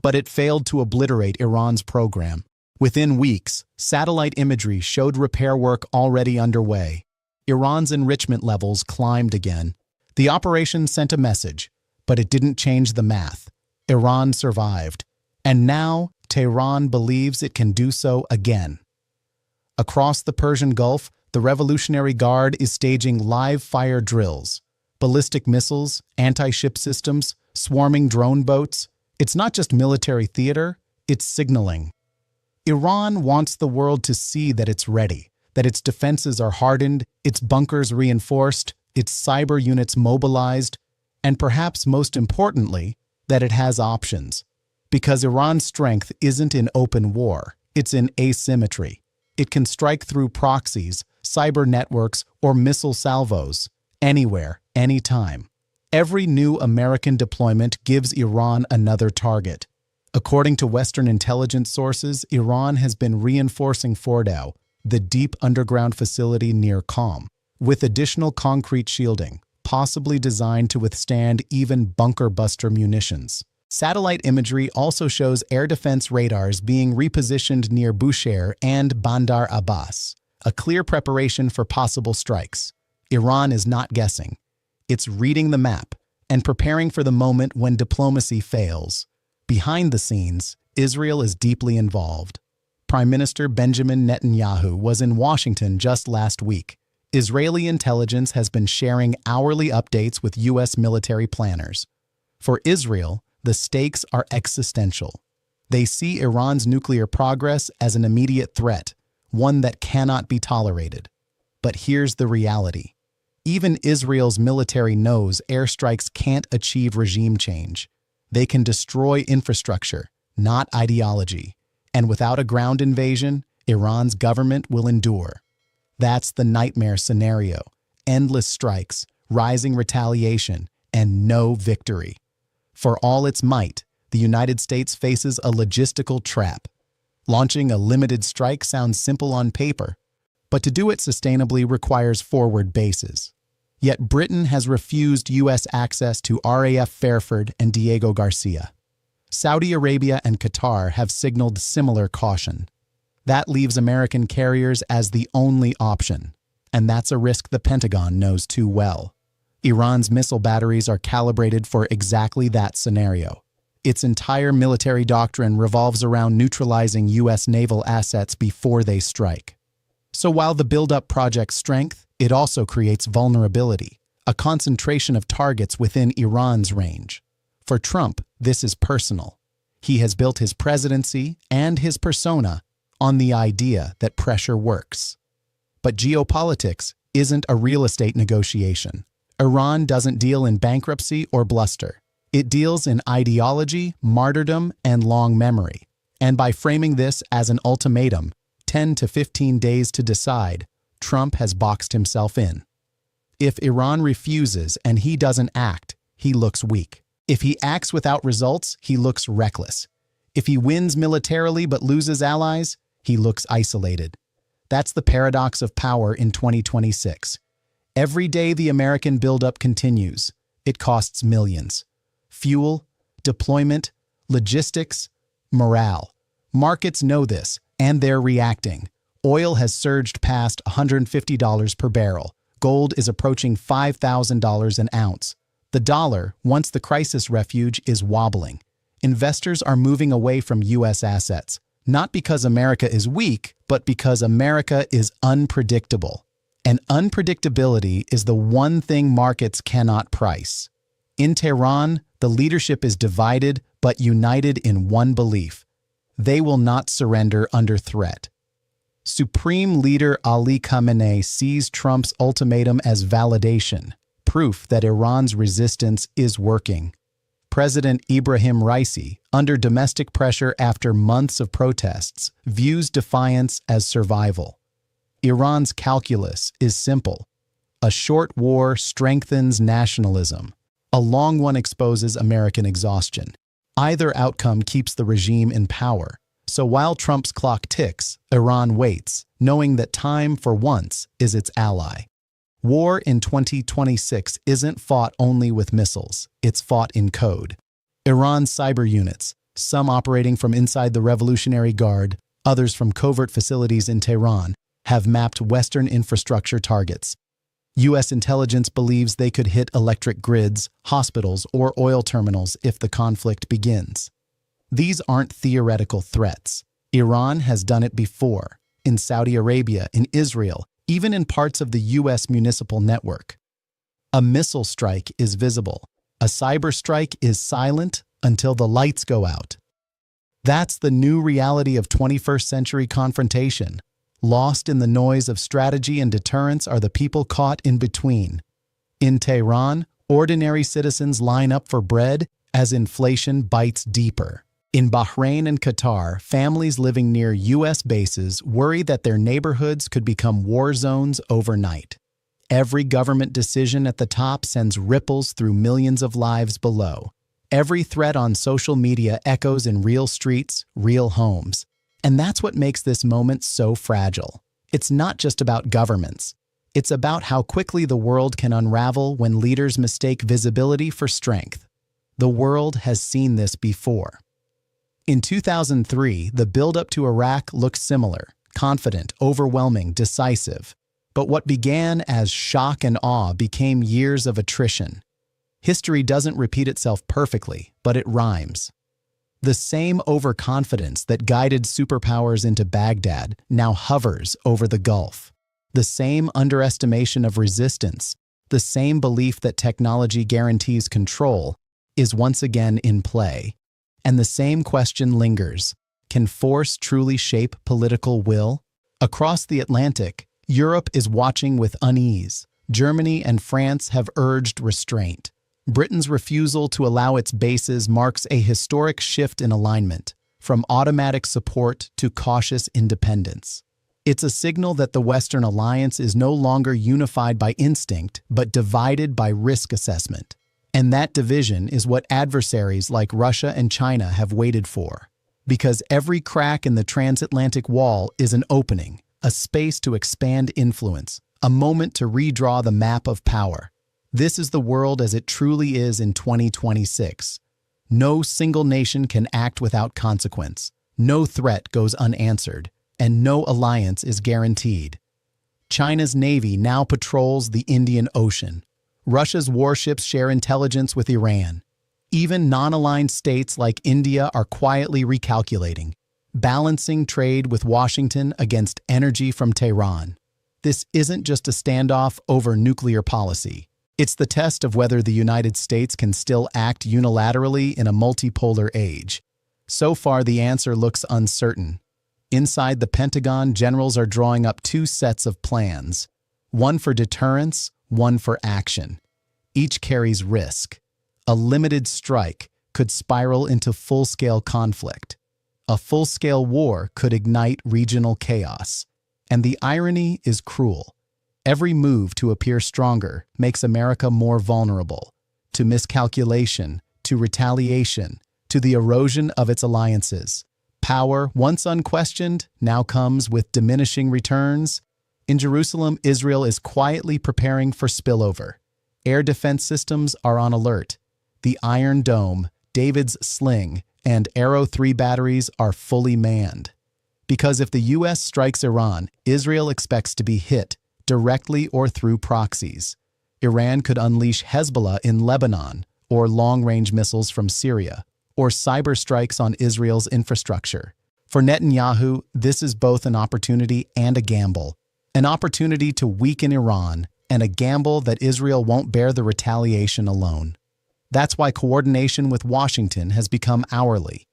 But it failed to obliterate Iran's program. Within weeks, satellite imagery showed repair work already underway. Iran's enrichment levels climbed again. The operation sent a message, but it didn't change the math. Iran survived. And now, Tehran believes it can do so again. Across the Persian Gulf, the Revolutionary Guard is staging live fire drills. Ballistic missiles, anti-ship systems, swarming drone boats. It's not just military theater, it's signaling. Iran wants the world to see that it's ready, that its defenses are hardened, its bunkers reinforced, its cyber units mobilized, and perhaps most importantly, that it has options. Because Iran's strength isn't in open war, it's in asymmetry. It can strike through proxies, cyber networks, or missile salvos, anywhere, anytime. Every new American deployment gives Iran another target. According to Western intelligence sources, Iran has been reinforcing Fordow, the deep underground facility near Qom, with additional concrete shielding, possibly designed to withstand even bunker-buster munitions. Satellite imagery also shows air defense radars being repositioned near Bushehr and Bandar Abbas, a clear preparation for possible strikes. Iran is not guessing. It's reading the map and preparing for the moment when diplomacy fails. Behind the scenes, Israel is deeply involved. Prime Minister Benjamin Netanyahu was in Washington just last week. Israeli intelligence has been sharing hourly updates with U.S. military planners. For Israel, the stakes are existential. They see Iran's nuclear progress as an immediate threat, one that cannot be tolerated. But here's the reality. Even Israel's military knows airstrikes can't achieve regime change. They can destroy infrastructure, not ideology. And without a ground invasion, Iran's government will endure. That's the nightmare scenario: endless strikes, rising retaliation, and no victory. For all its might, the United States faces a logistical trap. Launching a limited strike sounds simple on paper, but to do it sustainably requires forward bases. Yet Britain has refused U.S. access to RAF Fairford and Diego Garcia. Saudi Arabia and Qatar have signaled similar caution. That leaves American carriers as the only option, and that's a risk the Pentagon knows too well. Iran's missile batteries are calibrated for exactly that scenario. Its entire military doctrine revolves around neutralizing U.S. naval assets before they strike. So while the build-up projects strength, it also creates vulnerability, a concentration of targets within Iran's range. For Trump, this is personal. He has built his presidency and his persona on the idea that pressure works. But geopolitics isn't a real estate negotiation. Iran doesn't deal in bankruptcy or bluster. It deals in ideology, martyrdom, and long memory. And by framing this as an ultimatum, 10 to 15 days to decide, Trump has boxed himself in. If Iran refuses and he doesn't act, he looks weak. If he acts without results, he looks reckless. If he wins militarily but loses allies, he looks isolated. That's the paradox of power in 2026. Every day the American buildup continues. It costs millions. Fuel, deployment, logistics, morale. Markets know this, and they're reacting. Oil has surged past $150 per barrel. Gold is approaching $5,000 an ounce. The dollar, once the crisis refuge, is wobbling. Investors are moving away from U.S. assets, not because America is weak, but because America is unpredictable. And unpredictability is the one thing markets cannot price. In Tehran, the leadership is divided but united in one belief: they will not surrender under threat. Supreme Leader Ali Khamenei sees Trump's ultimatum as validation, proof that Iran's resistance is working. President Ibrahim Raisi, under domestic pressure after months of protests, views defiance as survival. Iran's calculus is simple. A short war strengthens nationalism. A long one exposes American exhaustion. Either outcome keeps the regime in power. So while Trump's clock ticks, Iran waits, knowing that time, for once, is its ally. War in 2026 isn't fought only with missiles, it's fought in code. Iran's cyber units, some operating from inside the Revolutionary Guard, others from covert facilities in Tehran, have mapped Western infrastructure targets. U.S. intelligence believes they could hit electric grids, hospitals, or oil terminals if the conflict begins. These aren't theoretical threats. Iran has done it before, in Saudi Arabia, in Israel, even in parts of the U.S. municipal network. A missile strike is visible. A cyber strike is silent until the lights go out. That's the new reality of 21st century confrontation. Lost in the noise of strategy and deterrence are the people caught in between. In Tehran, ordinary citizens line up for bread as inflation bites deeper. In Bahrain and Qatar, families living near U.S. bases worry that their neighborhoods could become war zones overnight. Every government decision at the top sends ripples through millions of lives below. Every threat on social media echoes in real streets, real homes. And that's what makes this moment so fragile. It's not just about governments. It's about how quickly the world can unravel when leaders mistake visibility for strength. The world has seen this before. In 2003, the buildup to Iraq looked similar: confident, overwhelming, decisive. But what began as shock and awe became years of attrition. History doesn't repeat itself perfectly, but it rhymes. The same overconfidence that guided superpowers into Baghdad now hovers over the Gulf. The same underestimation of resistance, the same belief that technology guarantees control, is once again in play. And the same question lingers: can force truly shape political will? Across the Atlantic, Europe is watching with unease. Germany and France have urged restraint. Britain's refusal to allow its bases marks a historic shift in alignment, from automatic support to cautious independence. It's a signal that the Western alliance is no longer unified by instinct, but divided by risk assessment. And that division is what adversaries like Russia and China have waited for. Because every crack in the transatlantic wall is an opening, a space to expand influence, a moment to redraw the map of power. This is the world as it truly is in 2026. No single nation can act without consequence. No threat goes unanswered, and no alliance is guaranteed. China's navy now patrols the Indian Ocean. Russia's warships share intelligence with Iran. Even non-aligned states like India are quietly recalculating, balancing trade with Washington against energy from Tehran. This isn't just a standoff over nuclear policy. It's the test of whether the United States can still act unilaterally in a multipolar age. So far, the answer looks uncertain. Inside the Pentagon, generals are drawing up two sets of plans, one for deterrence, one for action. Each carries risk. A limited strike could spiral into full-scale conflict. A full-scale war could ignite regional chaos. And the irony is cruel. Every move to appear stronger makes America more vulnerable to miscalculation, to retaliation, to the erosion of its alliances. Power, once unquestioned, now comes with diminishing returns. In Jerusalem, Israel is quietly preparing for spillover. Air defense systems are on alert. The Iron Dome, David's Sling, and Arrow 3 batteries are fully manned. Because if the U.S. strikes Iran, Israel expects to be hit, directly or through proxies. Iran could unleash Hezbollah in Lebanon, or long-range missiles from Syria, or cyber strikes on Israel's infrastructure. For Netanyahu, this is both an opportunity and a gamble. An opportunity to weaken Iran, and a gamble that Israel won't bear the retaliation alone. That's why coordination with Washington has become hourly.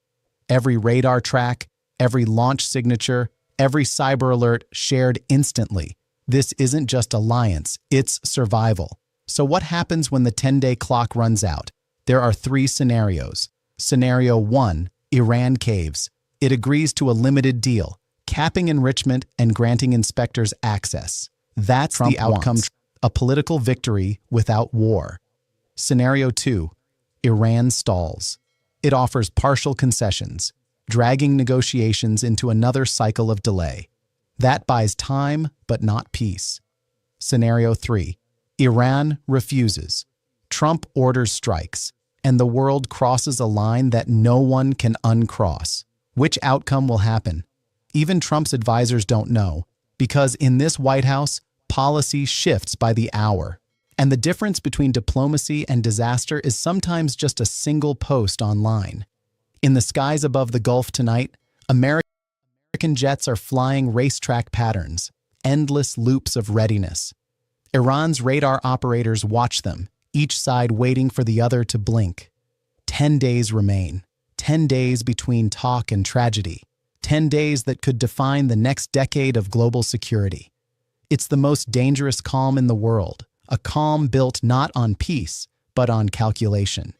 Every radar track, every launch signature, every cyber alert shared instantly. This isn't just alliance, it's survival. So what happens when the 10-day clock runs out? There are three scenarios. Scenario 1, Iran caves. It agrees to a limited deal, capping enrichment and granting inspectors access. That's Trump the outcome, a political victory without war. Scenario 2, Iran stalls. It offers partial concessions, dragging negotiations into another cycle of delay. That buys time, but not peace. Scenario 3, Iran refuses. Trump orders strikes, and the world crosses a line that no one can uncross. Which outcome will happen? Even Trump's advisors don't know, because in this White House, policy shifts by the hour. And the difference between diplomacy and disaster is sometimes just a single post online. In the skies above the Gulf tonight, American jets are flying racetrack patterns, endless loops of readiness. Iran's radar operators watch them, each side waiting for the other to blink. 10 days remain. 10 days between talk and tragedy. 10 days that could define the next decade of global security. It's the most dangerous calm in the world, a calm built not on peace, but on calculation.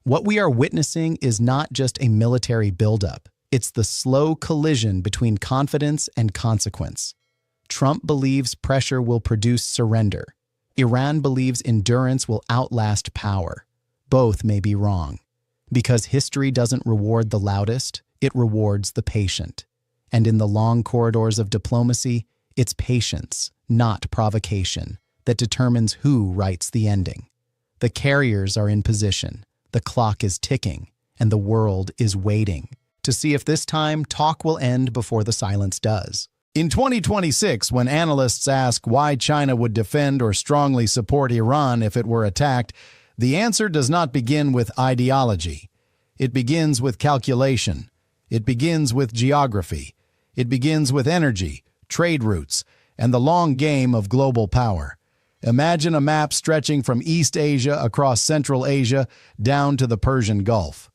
What we are witnessing is not just a military buildup. It's the slow collision between confidence and consequence. Trump believes pressure will produce surrender. Iran believes endurance will outlast power. Both may be wrong. Because history doesn't reward the loudest, it rewards the patient. And in the long corridors of diplomacy, it's patience, not provocation, that determines who writes the ending. The carriers are in position, the clock is ticking, and the world is waiting to see if this time talk will end before the silence does. In 2026, when analysts ask why China would defend or strongly support Iran if it were attacked, the answer does not begin with ideology. It begins with calculation. It begins with geography. It begins with energy, trade routes, and the long game of global power. Imagine a map stretching from East Asia across Central Asia down to the Persian Gulf.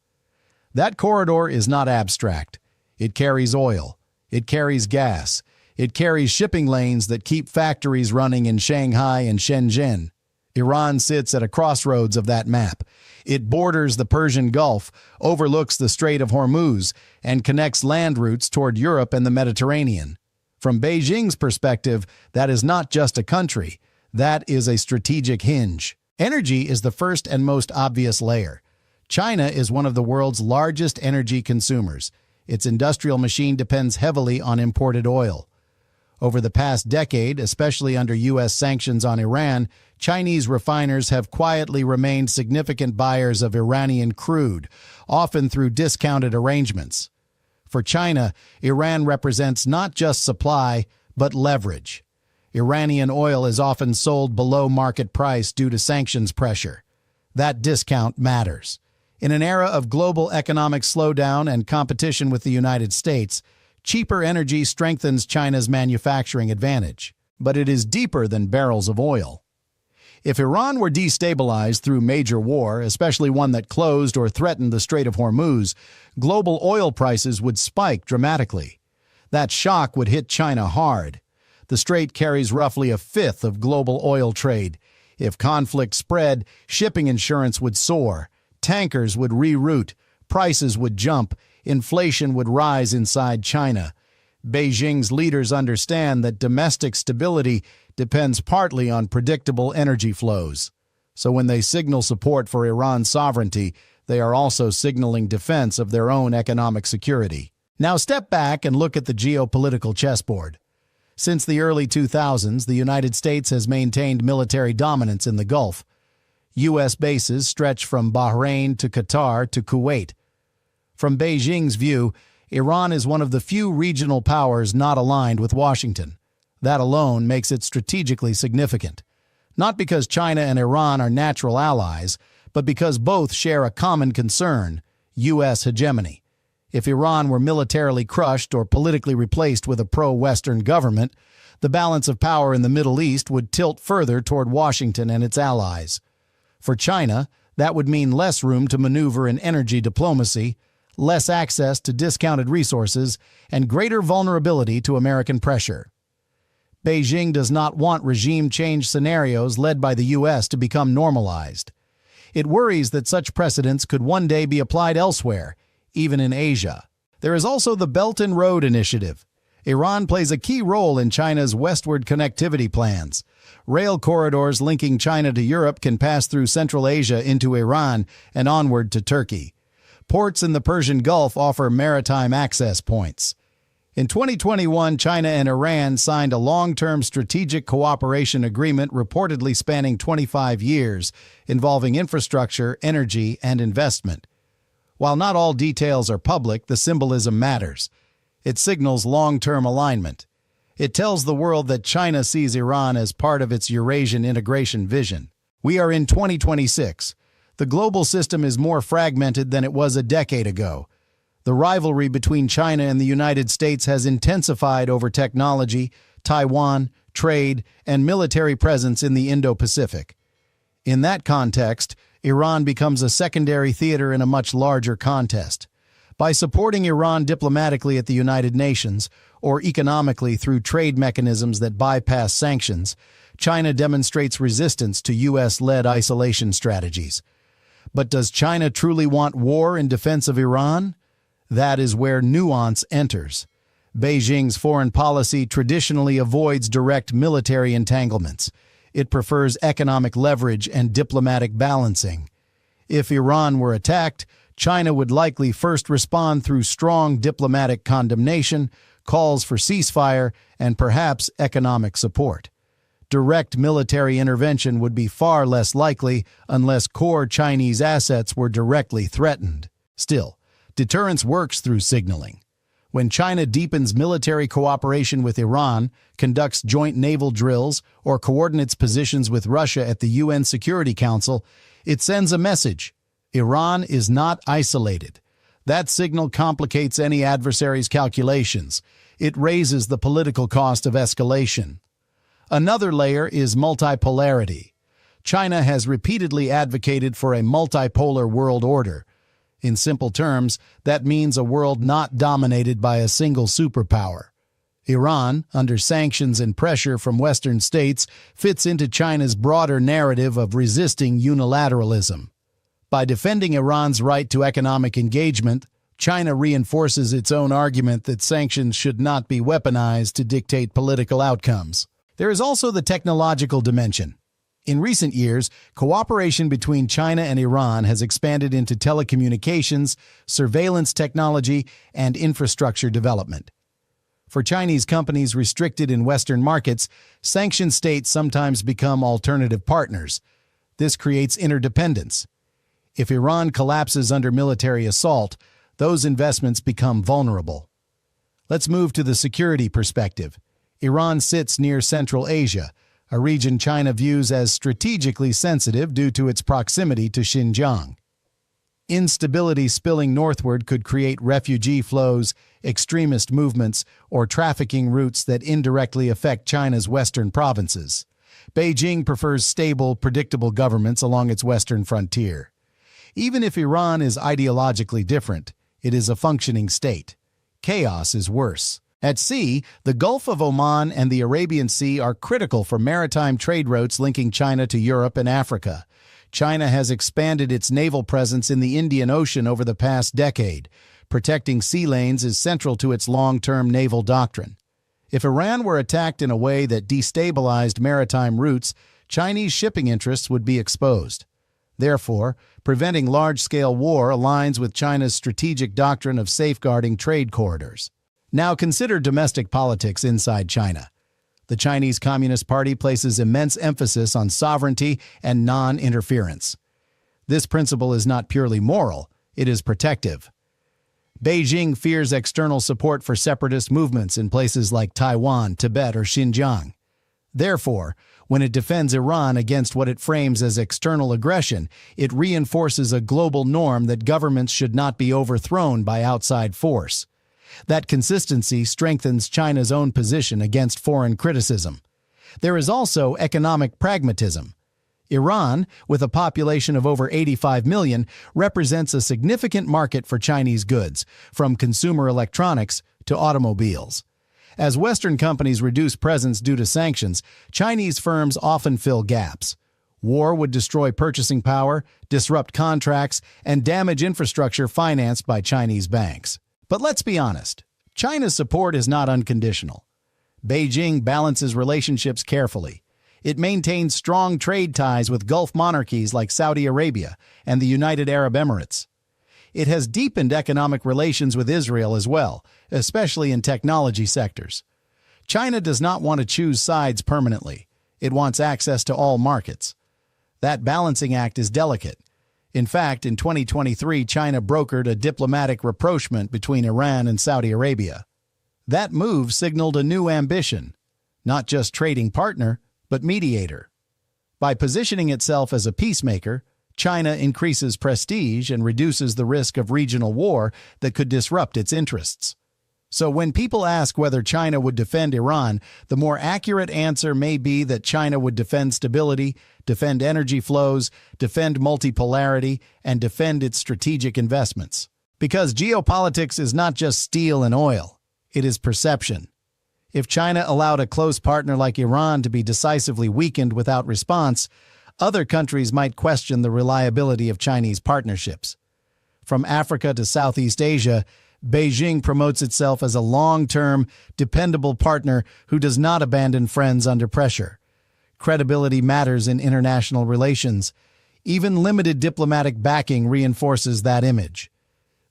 That corridor is not abstract. It carries oil. It carries gas. It carries shipping lanes that keep factories running in Shanghai and Shenzhen. Iran sits at a crossroads of that map. It borders the Persian Gulf, overlooks the Strait of Hormuz, and connects land routes toward Europe and the Mediterranean. From Beijing's perspective, that is not just a country. That is a strategic hinge. Energy is the first and most obvious layer. China is one of the world's largest energy consumers. Its industrial machine depends heavily on imported oil. Over the past decade, especially under U.S. sanctions on Iran, Chinese refiners have quietly remained significant buyers of Iranian crude, often through discounted arrangements. For China, Iran represents not just supply, but leverage. Iranian oil is often sold below market price due to sanctions pressure. That discount matters. In an era of global economic slowdown and competition with the United States, cheaper energy strengthens China's manufacturing advantage. But it is deeper than barrels of oil. If Iran were destabilized through major war, especially one that closed or threatened the Strait of Hormuz, global oil prices would spike dramatically. That shock would hit China hard. The strait carries roughly a fifth of global oil trade. If conflict spread, shipping insurance would soar, tankers would reroute, prices would jump, inflation would rise inside China. Beijing's leaders understand that domestic stability depends partly on predictable energy flows. So when they signal support for Iran's sovereignty, they are also signaling defense of their own economic security. Now step back and look at the geopolitical chessboard. Since the early 2000s, the United States has maintained military dominance in the Gulf. U.S. bases stretch from Bahrain to Qatar to Kuwait. From Beijing's view, Iran is one of the few regional powers not aligned with Washington. That alone makes it strategically significant. Not because China and Iran are natural allies, but because both share a common concern: U.S. hegemony. If Iran were militarily crushed or politically replaced with a pro-Western government, the balance of power in the Middle East would tilt further toward Washington and its allies. For China, that would mean less room to maneuver in energy diplomacy, less access to discounted resources, and greater vulnerability to American pressure. Beijing does not want regime change scenarios led by the U.S. to become normalized. It worries that such precedents could one day be applied elsewhere, even in Asia. There is also the Belt and Road Initiative. Iran plays a key role in China's westward connectivity plans. Rail corridors linking China to Europe can pass through Central Asia into Iran and onward to Turkey. Ports in the Persian Gulf offer maritime access points. In 2021, China and Iran signed a long-term strategic cooperation agreement reportedly spanning 25 years, involving infrastructure, energy, and investment. While not all details are public, the symbolism matters. It signals long-term alignment. It tells the world that China sees Iran as part of its Eurasian integration vision. We are in 2026. The global system is more fragmented than it was a decade ago. The rivalry between China and the United States has intensified over technology, Taiwan, trade, and military presence in the Indo-Pacific. In that context, Iran becomes a secondary theater in a much larger contest. By supporting Iran diplomatically at the United Nations, or economically through trade mechanisms that bypass sanctions, China demonstrates resistance to U.S.-led isolation strategies. But does China truly want war in defense of Iran? That is where nuance enters. Beijing's foreign policy traditionally avoids direct military entanglements. It prefers economic leverage and diplomatic balancing. If Iran were attacked, China would likely first respond through strong diplomatic condemnation, calls for ceasefire, and perhaps economic support. Direct military intervention would be far less likely unless core Chinese assets were directly threatened. Still, deterrence works through signaling. When China deepens military cooperation with Iran, conducts joint naval drills, or coordinates positions with Russia at the UN Security Council, it sends a message: Iran is not isolated. That signal complicates any adversary's calculations. It raises the political cost of escalation. Another layer is multipolarity. China has repeatedly advocated for a multipolar world order. In simple terms, that means a world not dominated by a single superpower. Iran, under sanctions and pressure from Western states, fits into China's broader narrative of resisting unilateralism. By defending Iran's right to economic engagement, China reinforces its own argument that sanctions should not be weaponized to dictate political outcomes. There is also the technological dimension. In recent years, cooperation between China and Iran has expanded into telecommunications, surveillance technology, and infrastructure development. For Chinese companies restricted in Western markets, sanctioned states sometimes become alternative partners. This creates interdependence. If Iran collapses under military assault, those investments become vulnerable. Let's move to the security perspective. Iran sits near Central Asia, a region China views as strategically sensitive due to its proximity to Xinjiang. Instability spilling northward could create refugee flows, extremist movements, or trafficking routes that indirectly affect China's western provinces. Beijing prefers stable, predictable governments along its western frontier. Even if Iran is ideologically different, it is a functioning state. Chaos is worse. At sea, the Gulf of Oman and the Arabian Sea are critical for maritime trade routes linking China to Europe and Africa. China has expanded its naval presence in the Indian Ocean over the past decade. Protecting sea lanes is central to its long-term naval doctrine. If Iran were attacked in a way that destabilized maritime routes, Chinese shipping interests would be exposed. Therefore, preventing large-scale war aligns with China's strategic doctrine of safeguarding trade corridors. Now consider domestic politics inside China. The Chinese Communist Party places immense emphasis on sovereignty and non-interference. This principle is not purely moral, it is protective. Beijing fears external support for separatist movements in places like Taiwan, Tibet, or Xinjiang. Therefore, when it defends Iran against what it frames as external aggression, it reinforces a global norm that governments should not be overthrown by outside force. That consistency strengthens China's own position against foreign criticism. There is also economic pragmatism. Iran, with a population of over 85 million, represents a significant market for Chinese goods, from consumer electronics to automobiles. As Western companies reduce presence due to sanctions, Chinese firms often fill gaps. War would destroy purchasing power, disrupt contracts, and damage infrastructure financed by Chinese banks. But let's be honest, China's support is not unconditional. Beijing balances relationships carefully. It maintains strong trade ties with Gulf monarchies like Saudi Arabia and the United Arab Emirates. It has deepened economic relations with Israel as well, especially in technology sectors. China does not want to choose sides permanently. It wants access to all markets. That balancing act is delicate. In fact, in 2023, China brokered a diplomatic rapprochement between Iran and Saudi Arabia. That move signaled a new ambition, not just trading partner, but mediator. By positioning itself as a peacemaker, China increases prestige and reduces the risk of regional war that could disrupt its interests. So when people ask whether China would defend Iran, the more accurate answer may be that China would defend stability, defend energy flows, defend multipolarity, and defend its strategic investments. Because geopolitics is not just steel and oil, it is perception. If China allowed a close partner like Iran to be decisively weakened without response, other countries might question the reliability of Chinese partnerships. From Africa to Southeast Asia, Beijing promotes itself as a long-term, dependable partner who does not abandon friends under pressure. Credibility matters in international relations. Even limited diplomatic backing reinforces that image.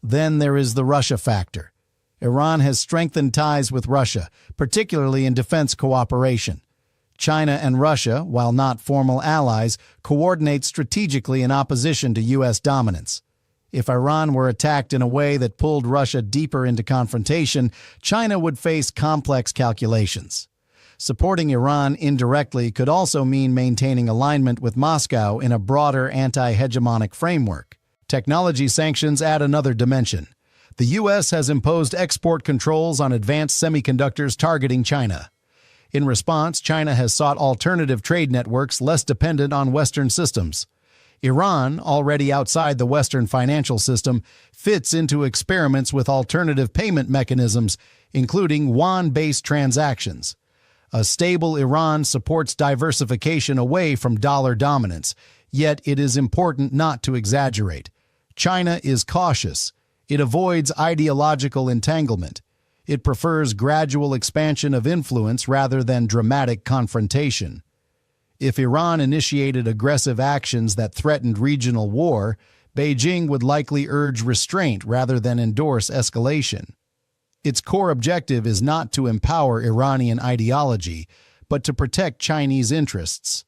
Then there is the Russia factor. Iran has strengthened ties with Russia, particularly in defense cooperation. China and Russia, while not formal allies, coordinate strategically in opposition to U.S. dominance. If Iran were attacked in a way that pulled Russia deeper into confrontation, China would face complex calculations. Supporting Iran indirectly could also mean maintaining alignment with Moscow in a broader anti-hegemonic framework. Technology sanctions add another dimension. The U.S. has imposed export controls on advanced semiconductors targeting China. In response, China has sought alternative trade networks less dependent on Western systems. Iran, already outside the Western financial system, fits into experiments with alternative payment mechanisms, including yuan-based transactions. A stable Iran supports diversification away from dollar dominance, yet it is important not to exaggerate. China is cautious. It avoids ideological entanglement. It prefers gradual expansion of influence rather than dramatic confrontation. If Iran initiated aggressive actions that threatened regional war, Beijing would likely urge restraint rather than endorse escalation. Its core objective is not to empower Iranian ideology, but to protect Chinese interests.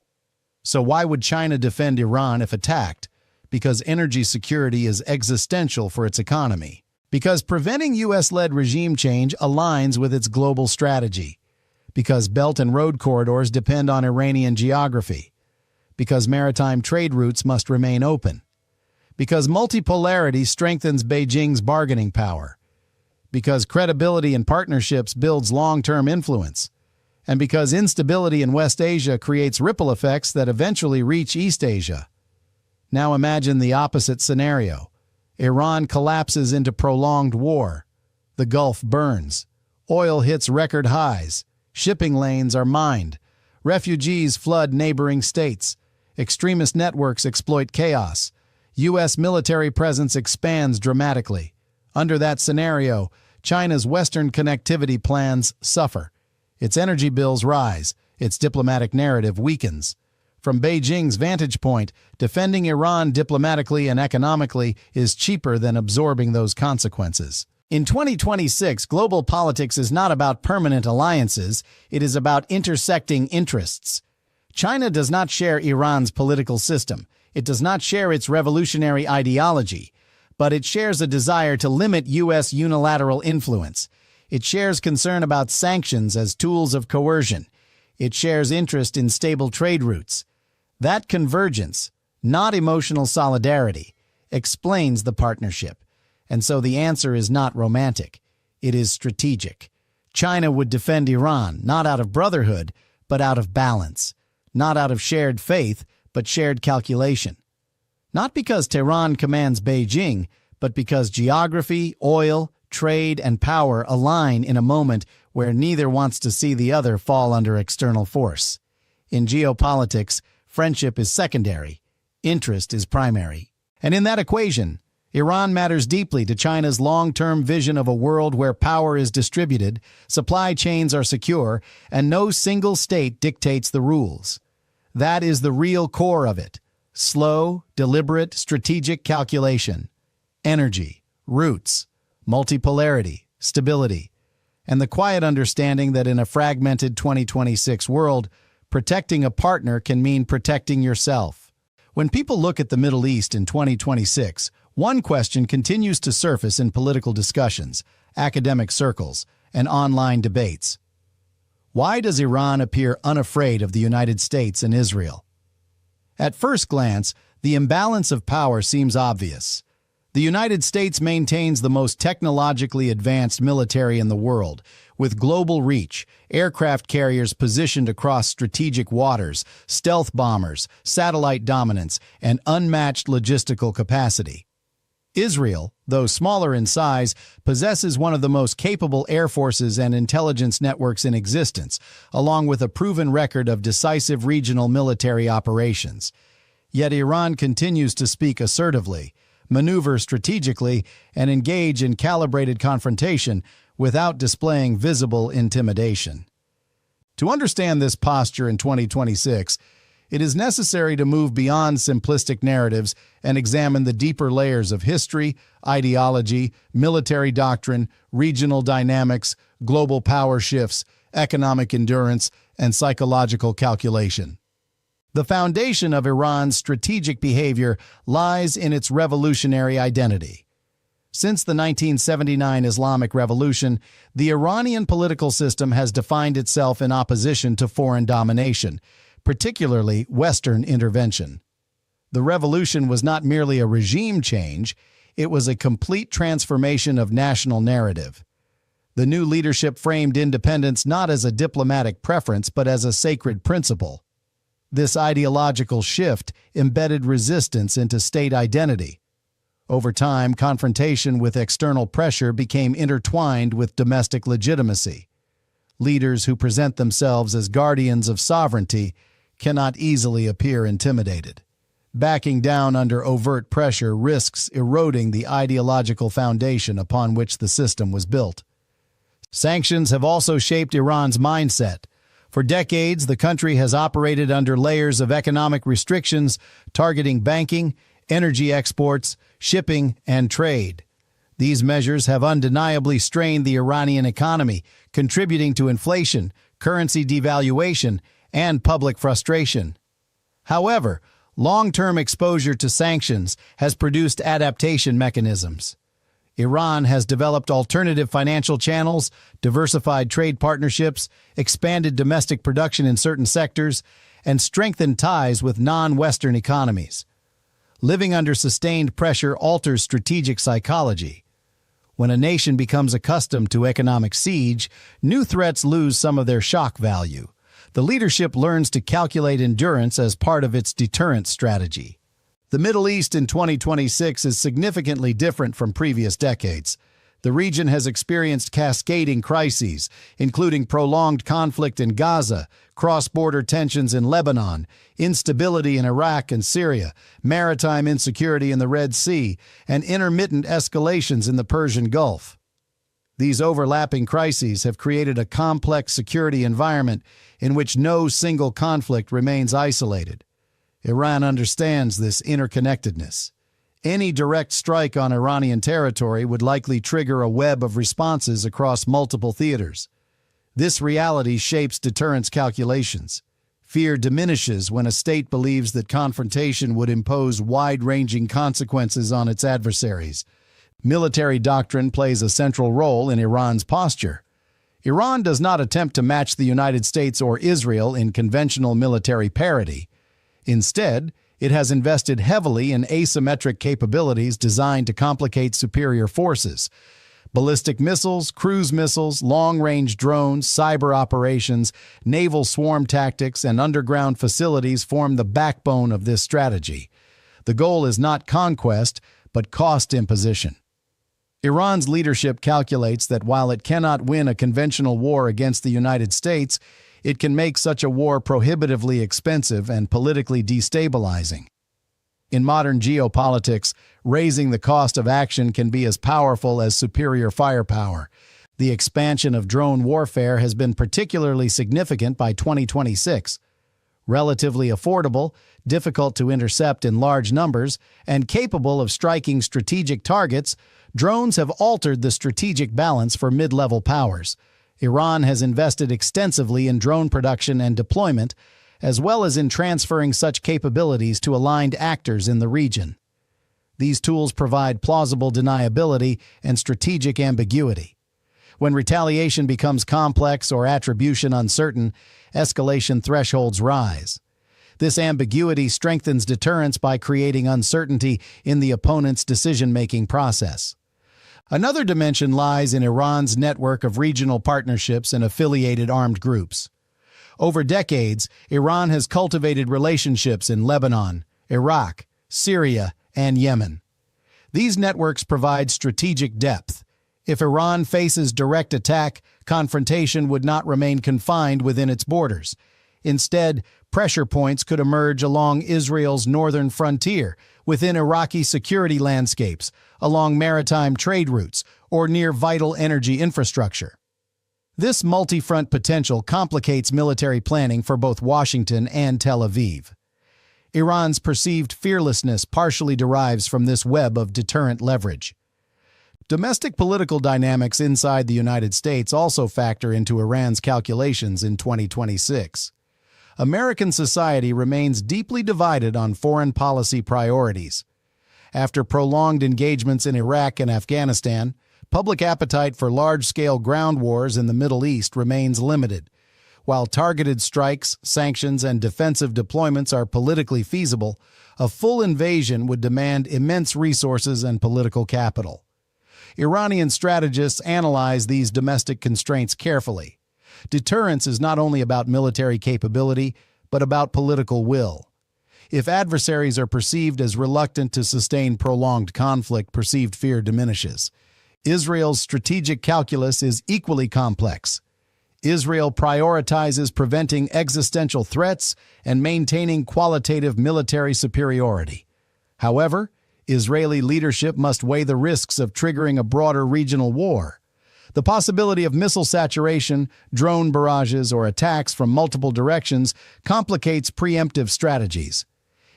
So why would China defend Iran if attacked? Because energy security is existential for its economy. Because preventing U.S.-led regime change aligns with its global strategy. Because Belt and Road corridors depend on Iranian geography. Because maritime trade routes must remain open. Because multipolarity strengthens Beijing's bargaining power. Because credibility in partnerships builds long-term influence. And because instability in West Asia creates ripple effects that eventually reach East Asia. Now imagine the opposite scenario. Iran collapses into prolonged war. The Gulf burns. Oil hits record highs. Shipping lanes are mined. Refugees flood neighboring states. Extremist networks exploit chaos. U.S. military presence expands dramatically. Under that scenario, China's Western connectivity plans suffer. Its energy bills rise. Its diplomatic narrative weakens. From Beijing's vantage point, defending Iran diplomatically and economically is cheaper than absorbing those consequences. In 2026, global politics is not about permanent alliances, it is about intersecting interests. China does not share Iran's political system. It does not share its revolutionary ideology, but it shares a desire to limit U.S. unilateral influence. It shares concern about sanctions as tools of coercion. It shares interest in stable trade routes. That convergence, not emotional solidarity, explains the partnership. And so the answer is not romantic. It is strategic. China would defend Iran not out of brotherhood, but out of balance. Not out of shared faith, but shared calculation. Not because Tehran commands Beijing, but because geography, oil, trade, and power align in a moment where neither wants to see the other fall under external force. In geopolitics, friendship is secondary, interest is primary. And in that equation, Iran matters deeply to China's long-term vision of a world where power is distributed, supply chains are secure, and no single state dictates the rules. That is the real core of it. Slow, deliberate, strategic calculation. Energy, roots, multipolarity, stability, and the quiet understanding that in a fragmented 2026 world, protecting a partner can mean protecting yourself. When people look at the Middle East in 2026, one question continues to surface in political discussions, academic circles, and online debates. Why does Iran appear unafraid of the United States and Israel? At first glance, the imbalance of power seems obvious. The United States maintains the most technologically advanced military in the world, with global reach, aircraft carriers positioned across strategic waters, stealth bombers, satellite dominance, and unmatched logistical capacity. Israel, though smaller in size, possesses one of the most capable air forces and intelligence networks in existence, along with a proven record of decisive regional military operations. Yet Iran continues to speak assertively, maneuver strategically, and engage in calibrated confrontation without displaying visible intimidation. To understand this posture in 2026, it is necessary to move beyond simplistic narratives and examine the deeper layers of history, ideology, military doctrine, regional dynamics, global power shifts, economic endurance, and psychological calculation. The foundation of Iran's strategic behavior lies in its revolutionary identity. Since the 1979 Islamic Revolution, the Iranian political system has defined itself in opposition to foreign domination, particularly Western intervention. The revolution was not merely a regime change, it was a complete transformation of national narrative. The new leadership framed independence not as a diplomatic preference but as a sacred principle. This ideological shift embedded resistance into state identity. Over time, confrontation with external pressure became intertwined with domestic legitimacy. Leaders who present themselves as guardians of sovereignty cannot easily appear intimidated. Backing down under overt pressure risks eroding the ideological foundation upon which the system was built. Sanctions have also shaped Iran's mindset. For decades, the country has operated under layers of economic restrictions targeting banking, energy exports, shipping, and trade. These measures have undeniably strained the Iranian economy, contributing to inflation, currency devaluation, and public frustration. However, long-term exposure to sanctions has produced adaptation mechanisms. Iran has developed alternative financial channels, diversified trade partnerships, expanded domestic production in certain sectors, and strengthened ties with non-Western economies. Living under sustained pressure alters strategic psychology. When a nation becomes accustomed to economic siege, new threats lose some of their shock value. The leadership learns to calculate endurance as part of its deterrent strategy. The Middle East in 2026 is significantly different from previous decades. The region has experienced cascading crises, including prolonged conflict in Gaza, cross-border tensions in Lebanon, instability in Iraq and Syria, maritime insecurity in the Red Sea, and intermittent escalations in the Persian Gulf. These overlapping crises have created a complex security environment in which no single conflict remains isolated. Iran understands this interconnectedness. Any direct strike on Iranian territory would likely trigger a web of responses across multiple theaters. This reality shapes deterrence calculations. Fear diminishes when a state believes that confrontation would impose wide-ranging consequences on its adversaries. Military doctrine plays a central role in Iran's posture. Iran does not attempt to match the United States or Israel in conventional military parity. Instead, it has invested heavily in asymmetric capabilities designed to complicate superior forces. Ballistic missiles, cruise missiles, long-range drones, cyber operations, naval swarm tactics, and underground facilities form the backbone of this strategy. The goal is not conquest, but cost imposition. Iran's leadership calculates that while it cannot win a conventional war against the United States, it can make such a war prohibitively expensive and politically destabilizing. In modern geopolitics, raising the cost of action can be as powerful as superior firepower. The expansion of drone warfare has been particularly significant by 2026. Relatively affordable, difficult to intercept in large numbers, and capable of striking strategic targets, drones have altered the strategic balance for mid-level powers. Iran has invested extensively in drone production and deployment, as well as in transferring such capabilities to aligned actors in the region. These tools provide plausible deniability and strategic ambiguity. When retaliation becomes complex or attribution uncertain, escalation thresholds rise. This ambiguity strengthens deterrence by creating uncertainty in the opponent's decision-making process. Another dimension lies in Iran's network of regional partnerships and affiliated armed groups. Over decades, Iran has cultivated relationships in Lebanon, Iraq, Syria, and Yemen. These networks provide strategic depth. If Iran faces direct attack, confrontation would not remain confined within its borders. Instead, pressure points could emerge along Israel's northern frontier, within Iraqi security landscapes, along maritime trade routes, or near vital energy infrastructure. This multi-front potential complicates military planning for both Washington and Tel Aviv. Iran's perceived fearlessness partially derives from this web of deterrent leverage. Domestic political dynamics inside the United States also factor into Iran's calculations in 2026. American society remains deeply divided on foreign policy priorities. After prolonged engagements in Iraq and Afghanistan, public appetite for large-scale ground wars in the Middle East remains limited. While targeted strikes, sanctions, and defensive deployments are politically feasible, a full invasion would demand immense resources and political capital. Iranian strategists analyze these domestic constraints carefully. Deterrence is not only about military capability, but about political will. If adversaries are perceived as reluctant to sustain prolonged conflict, perceived fear diminishes. Israel's strategic calculus is equally complex. Israel prioritizes preventing existential threats and maintaining qualitative military superiority. However, Israeli leadership must weigh the risks of triggering a broader regional war. The possibility of missile saturation, drone barrages, or attacks from multiple directions complicates preemptive strategies.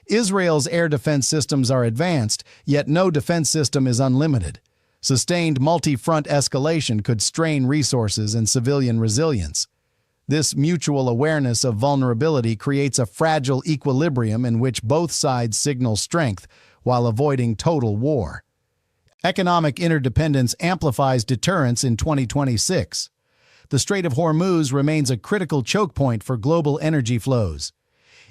Israel's air defense systems are advanced, yet no defense system is unlimited. Sustained multi-front escalation could strain resources and civilian resilience. This mutual awareness of vulnerability creates a fragile equilibrium in which both sides signal strength while avoiding total war. Economic interdependence amplifies deterrence in 2026. The Strait of Hormuz remains a critical choke point for global energy flows.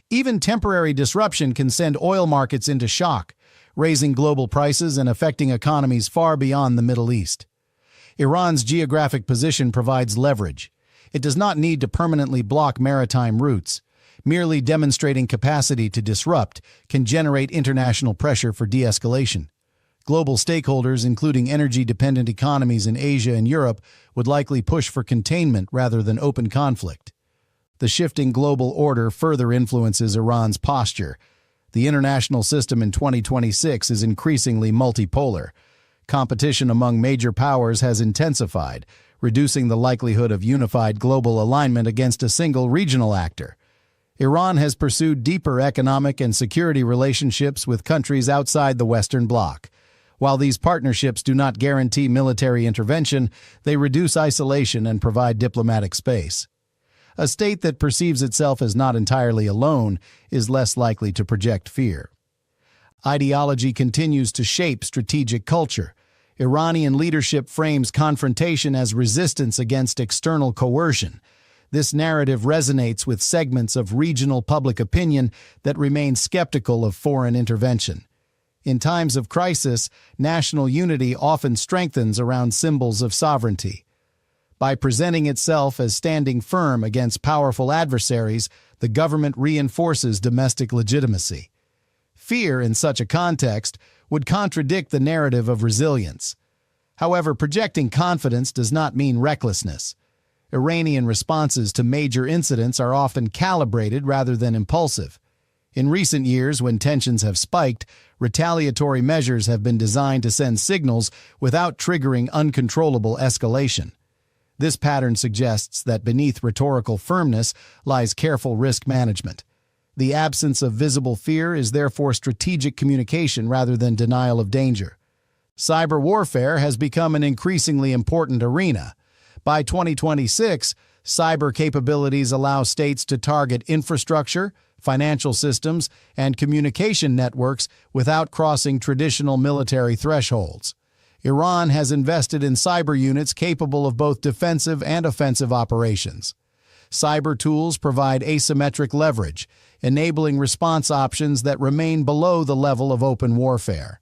Even temporary disruption can send oil markets into shock, raising global prices and affecting economies far beyond the Middle East. Iran's geographic position provides leverage. It does not need to permanently block maritime routes. Merely demonstrating capacity to disrupt can generate international pressure for de-escalation. Global stakeholders, including energy-dependent economies in Asia and Europe, would likely push for containment rather than open conflict. The shifting global order further influences Iran's posture. The international system in 2026 is increasingly multipolar. Competition among major powers has intensified, reducing the likelihood of unified global alignment against a single regional actor. Iran has pursued deeper economic and security relationships with countries outside the Western Bloc. While these partnerships do not guarantee military intervention, they reduce isolation and provide diplomatic space. A state that perceives itself as not entirely alone is less likely to project fear. Ideology continues to shape strategic culture. Iranian leadership frames confrontation as resistance against external coercion. This narrative resonates with segments of regional public opinion that remain skeptical of foreign intervention. In times of crisis, national unity often strengthens around symbols of sovereignty. By presenting itself as standing firm against powerful adversaries, the government reinforces domestic legitimacy. Fear in such a context would contradict the narrative of resilience. However, projecting confidence does not mean recklessness. Iranian responses to major incidents are often calibrated rather than impulsive. In recent years, when tensions have spiked, retaliatory measures have been designed to send signals without triggering uncontrollable escalation. This pattern suggests that beneath rhetorical firmness lies careful risk management. The absence of visible fear is therefore strategic communication rather than denial of danger. Cyber warfare has become an increasingly important arena. By 2026, cyber capabilities allow states to target infrastructure, financial systems, and communication networks without crossing traditional military thresholds. Iran has invested in cyber units capable of both defensive and offensive operations. Cyber tools provide asymmetric leverage, enabling response options that remain below the level of open warfare.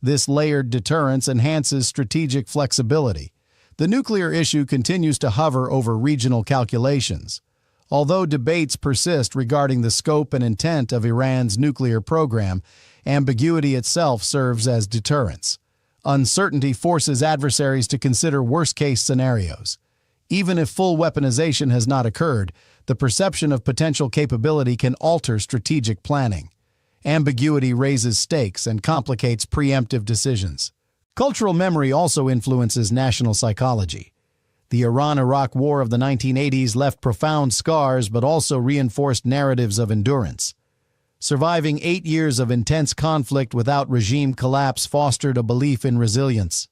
This layered deterrence enhances strategic flexibility. The nuclear issue continues to hover over regional calculations. Although debates persist regarding the scope and intent of Iran's nuclear program, ambiguity itself serves as deterrence. Uncertainty forces adversaries to consider worst-case scenarios. Even if full weaponization has not occurred, the perception of potential capability can alter strategic planning. Ambiguity raises stakes and complicates preemptive decisions. Cultural memory also influences national psychology. The Iran-Iraq War of the 1980s left profound scars but also reinforced narratives of endurance. Surviving 8 years of intense conflict without regime collapse fostered a belief in resilience.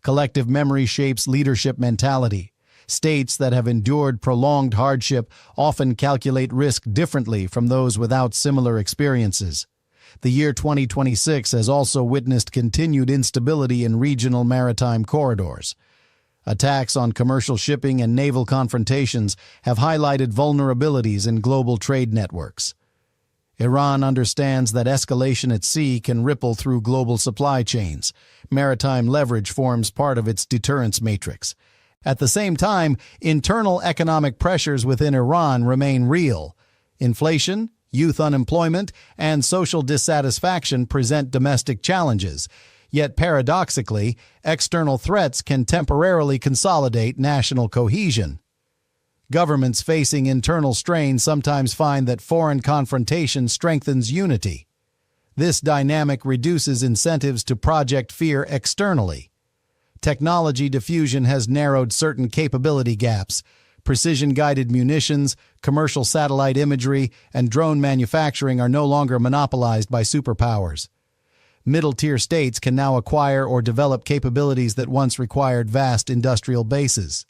Collective memory shapes leadership mentality. States that have endured prolonged hardship often calculate risk differently from those without similar experiences. The year 2026 has also witnessed continued instability in regional maritime corridors. Attacks on commercial shipping and naval confrontations have highlighted vulnerabilities in global trade networks. Iran understands that escalation at sea can ripple through global supply chains. Maritime leverage forms part of its deterrence matrix. At the same time, internal economic pressures within Iran remain real. Inflation, youth unemployment, and social dissatisfaction present domestic challenges. Yet paradoxically, external threats can temporarily consolidate national cohesion. Governments facing internal strain sometimes find that foreign confrontation strengthens unity. This dynamic reduces incentives to project fear externally. Technology diffusion has narrowed certain capability gaps. Precision-guided munitions, commercial satellite imagery, and drone manufacturing are no longer monopolized by superpowers. Middle-tier states can now acquire or develop capabilities that once required vast industrial bases.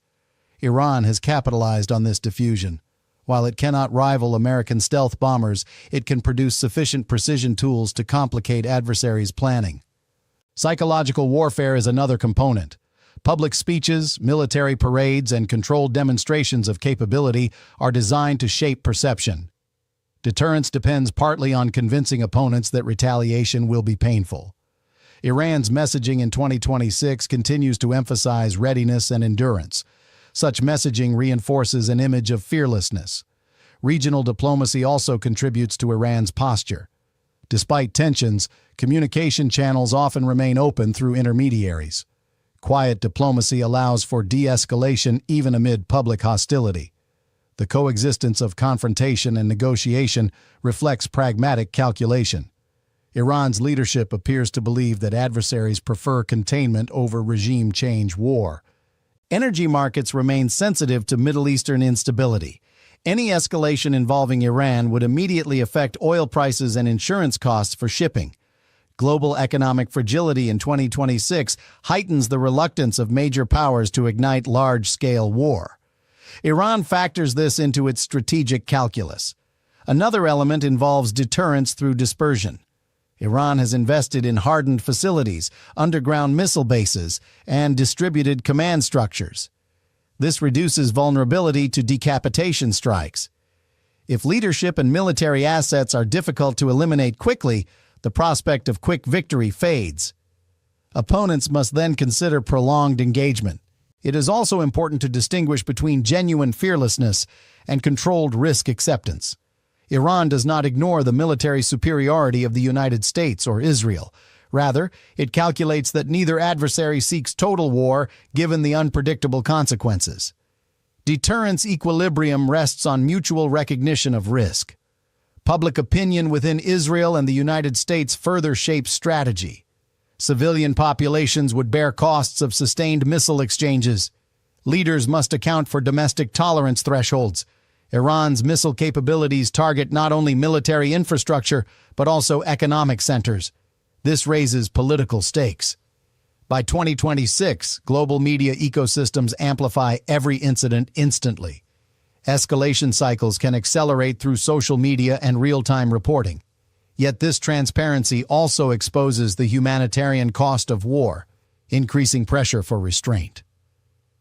Iran has capitalized on this diffusion. While it cannot rival American stealth bombers, it can produce sufficient precision tools to complicate adversaries' planning. Psychological warfare is another component. Public speeches, military parades, and controlled demonstrations of capability are designed to shape perception. Deterrence depends partly on convincing opponents that retaliation will be painful. Iran's messaging in 2026 continues to emphasize readiness and endurance. Such messaging reinforces an image of fearlessness. Regional diplomacy also contributes to Iran's posture. Despite tensions, communication channels often remain open through intermediaries. Quiet diplomacy allows for de-escalation even amid public hostility. The coexistence of confrontation and negotiation reflects pragmatic calculation. Iran's leadership appears to believe that adversaries prefer containment over regime change war. Energy markets remain sensitive to Middle Eastern instability. Any escalation involving Iran would immediately affect oil prices and insurance costs for shipping. Global economic fragility in 2026 heightens the reluctance of major powers to ignite large-scale war. Iran factors this into its strategic calculus. Another element involves deterrence through dispersion. Iran has invested in hardened facilities, underground missile bases, and distributed command structures. This reduces vulnerability to decapitation strikes. If leadership and military assets are difficult to eliminate quickly, the prospect of quick victory fades. Opponents must then consider prolonged engagement. It is also important to distinguish between genuine fearlessness and controlled risk acceptance. Iran does not ignore the military superiority of the United States or Israel. Rather, it calculates that neither adversary seeks total war given the unpredictable consequences. Deterrence equilibrium rests on mutual recognition of risk. Public opinion within Israel and the United States further shapes strategy. Civilian populations would bear costs of sustained missile exchanges. Leaders must account for domestic tolerance thresholds. Iran's missile capabilities target not only military infrastructure, but also economic centers. This raises political stakes. By 2026, global media ecosystems amplify every incident instantly. Escalation cycles can accelerate through social media and real-time reporting. Yet this transparency also exposes the humanitarian cost of war, increasing pressure for restraint.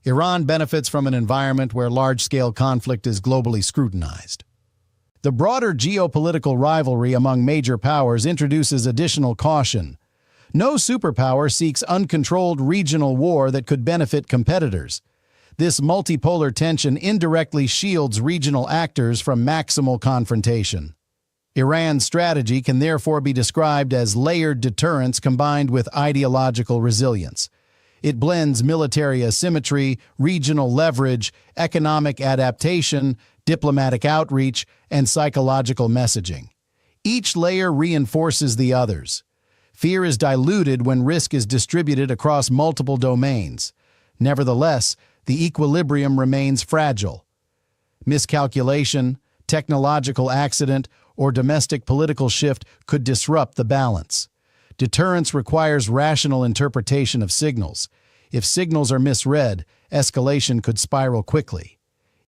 Iran benefits from an environment where large-scale conflict is globally scrutinized. The broader geopolitical rivalry among major powers introduces additional caution. No superpower seeks uncontrolled regional war that could benefit competitors. This multipolar tension indirectly shields regional actors from maximal confrontation. Iran's strategy can therefore be described as layered deterrence combined with ideological resilience. It blends military asymmetry, regional leverage, economic adaptation, diplomatic outreach, and psychological messaging. Each layer reinforces the others. Fear is diluted when risk is distributed across multiple domains. Nevertheless, the equilibrium remains fragile. Miscalculation, technological accident, or domestic political shift could disrupt the balance. Deterrence requires rational interpretation of signals. If signals are misread, escalation could spiral quickly.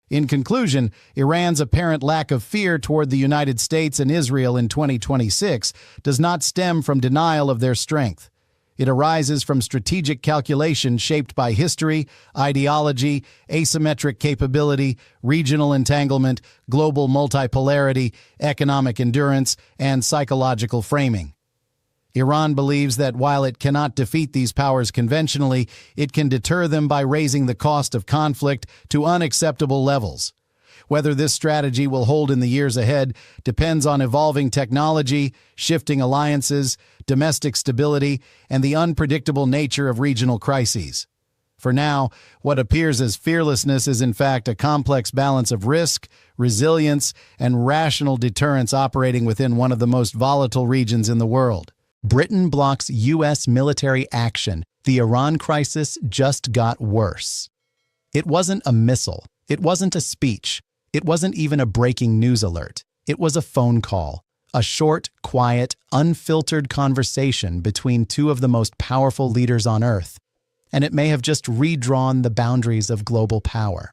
In conclusion, Iran's apparent lack of fear toward the United States and Israel in 2026 does not stem from denial of their strength. It arises from strategic calculation shaped by history, ideology, asymmetric capability, regional entanglement, global multipolarity, economic endurance, and psychological framing. Iran believes that while it cannot defeat these powers conventionally, it can deter them by raising the cost of conflict to unacceptable levels. Whether this strategy will hold in the years ahead depends on evolving technology, shifting alliances, domestic stability, and the unpredictable nature of regional crises. For now, what appears as fearlessness is in fact a complex balance of risk, resilience, and rational deterrence operating within one of the most volatile regions in the world. Britain blocks U.S. military action. The Iran crisis just got worse. It wasn't a missile. It wasn't a speech. It wasn't even a breaking news alert. It was a phone call. A short, quiet, unfiltered conversation between two of the most powerful leaders on Earth. And it may have just redrawn the boundaries of global power.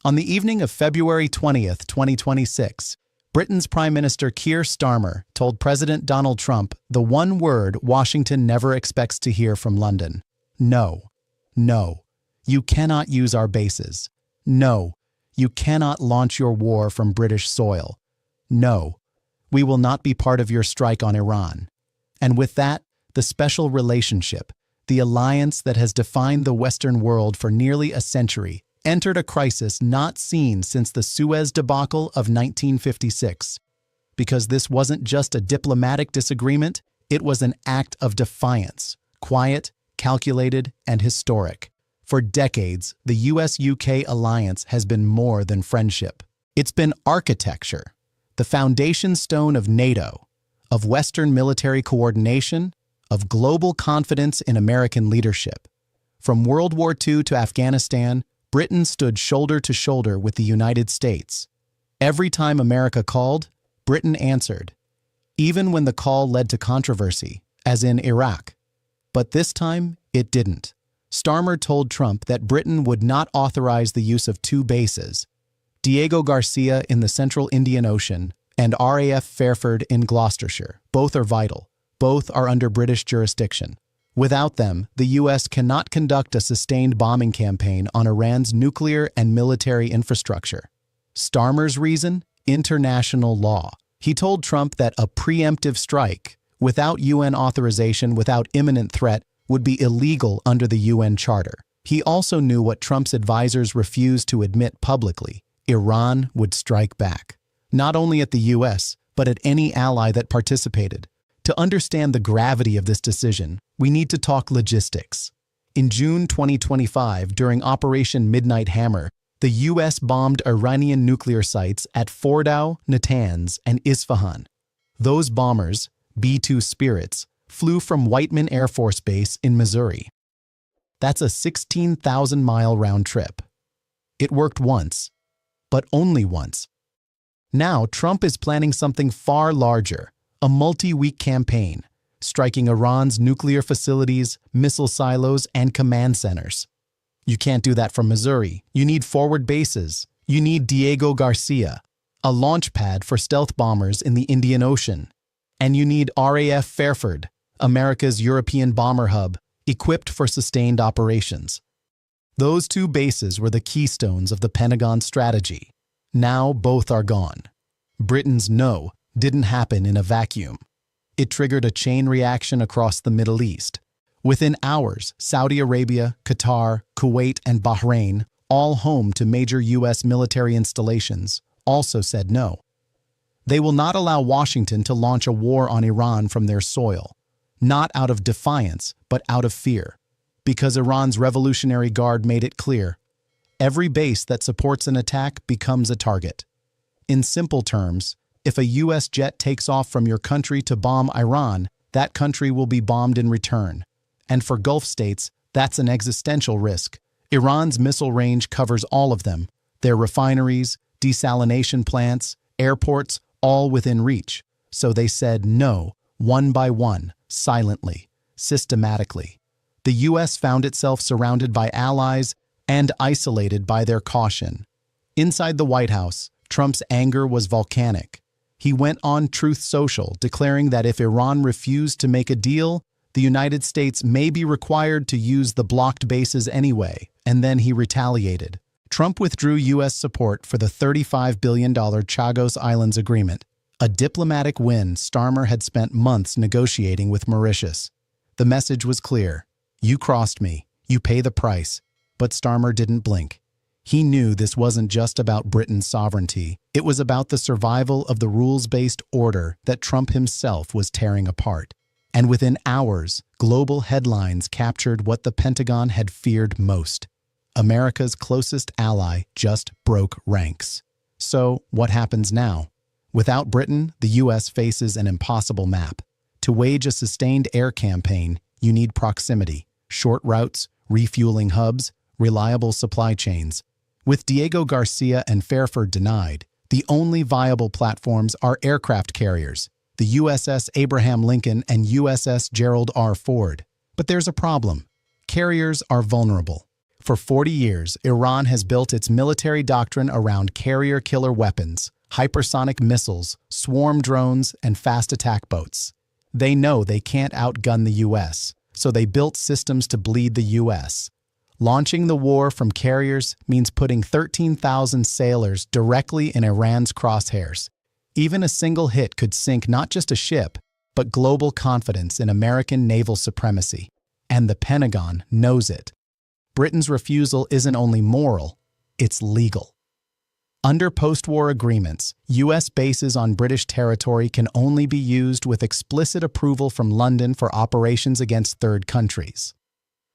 On the evening of February 20th, 2026, Britain's Prime Minister Keir Starmer told President Donald Trump the one word Washington never expects to hear from London. No. No. You cannot use our bases. No. You cannot launch your war from British soil. No. We will not be part of your strike on Iran. And with that, the special relationship, the alliance that has defined the Western world for nearly a century, entered a crisis not seen since the Suez debacle of 1956. Because this wasn't just a diplomatic disagreement, it was an act of defiance, quiet, calculated, and historic. For decades, the US-UK alliance has been more than friendship. It's been architecture, the foundation stone of NATO, of Western military coordination, of global confidence in American leadership. From World War II to Afghanistan, Britain stood shoulder to shoulder with the United States. Every time America called, Britain answered, even when the call led to controversy, as in Iraq. But this time, it didn't. Starmer told Trump that Britain would not authorize the use of two bases, Diego Garcia in the central Indian Ocean and RAF Fairford in Gloucestershire. Both are vital. Both are under British jurisdiction. Without them, the U.S. cannot conduct a sustained bombing campaign on Iran's nuclear and military infrastructure. Starmer's reason? International law. He told Trump that a preemptive strike, without UN authorization, without imminent threat, would be illegal under the UN Charter. He also knew what Trump's advisors refused to admit publicly. Iran would strike back. Not only at the U.S., but at any ally that participated. To understand the gravity of this decision, we need to talk logistics. In June 2025, during Operation Midnight Hammer, the U.S. bombed Iranian nuclear sites at Fordow, Natanz, and Isfahan. Those bombers, B-2 Spirits, flew from Whiteman Air Force Base in Missouri. That's a 16,000-mile round trip. It worked once, but only once. Now Trump is planning something far larger. A multi-week campaign, striking Iran's nuclear facilities, missile silos, and command centers. You can't do that from Missouri. You need forward bases. You need Diego Garcia, a launch pad for stealth bombers in the Indian Ocean. And you need RAF Fairford, America's European bomber hub, equipped for sustained operations. Those two bases were the keystones of the Pentagon strategy. Now both are gone. Britain's no didn't happen in a vacuum. It triggered a chain reaction across the Middle East. Within hours, Saudi Arabia, Qatar, Kuwait, and Bahrain, all home to major U.S. military installations, also said no. They will not allow Washington to launch a war on Iran from their soil, not out of defiance, but out of fear, because Iran's Revolutionary Guard made it clear, every base that supports an attack becomes a target. In simple terms, if a U.S. jet takes off from your country to bomb Iran, that country will be bombed in return. And for Gulf states, that's an existential risk. Iran's missile range covers all of them, their refineries, desalination plants, airports, all within reach. So they said no, one by one, silently, systematically. The U.S. found itself surrounded by allies and isolated by their caution. Inside the White House, Trump's anger was volcanic. He went on Truth Social, declaring that if Iran refused to make a deal, the United States may be required to use the blocked bases anyway, and then he retaliated. Trump withdrew U.S. support for the $35 billion Chagos Islands Agreement, a diplomatic win Starmer had spent months negotiating with Mauritius. The message was clear. You crossed me. You pay the price. But Starmer didn't blink. He knew this wasn't just about Britain's sovereignty. It was about the survival of the rules-based order that Trump himself was tearing apart. And within hours, global headlines captured what the Pentagon had feared most. America's closest ally just broke ranks. So, what happens now? Without Britain, the U.S. faces an impossible map. To wage a sustained air campaign, you need proximity, short routes, refueling hubs, reliable supply chains. With Diego Garcia and Fairford denied, the only viable platforms are aircraft carriers, the USS Abraham Lincoln and USS Gerald R. Ford. But there's a problem. Carriers are vulnerable. For 40 years, Iran has built its military doctrine around carrier-killer weapons, hypersonic missiles, swarm drones, and fast attack boats. They know they can't outgun the U.S., so they built systems to bleed the U.S. Launching the war from carriers means putting 13,000 sailors directly in Iran's crosshairs. Even a single hit could sink not just a ship, but global confidence in American naval supremacy. And the Pentagon knows it. Britain's refusal isn't only moral, it's legal. Under post-war agreements, U.S. bases on British territory can only be used with explicit approval from London for operations against third countries.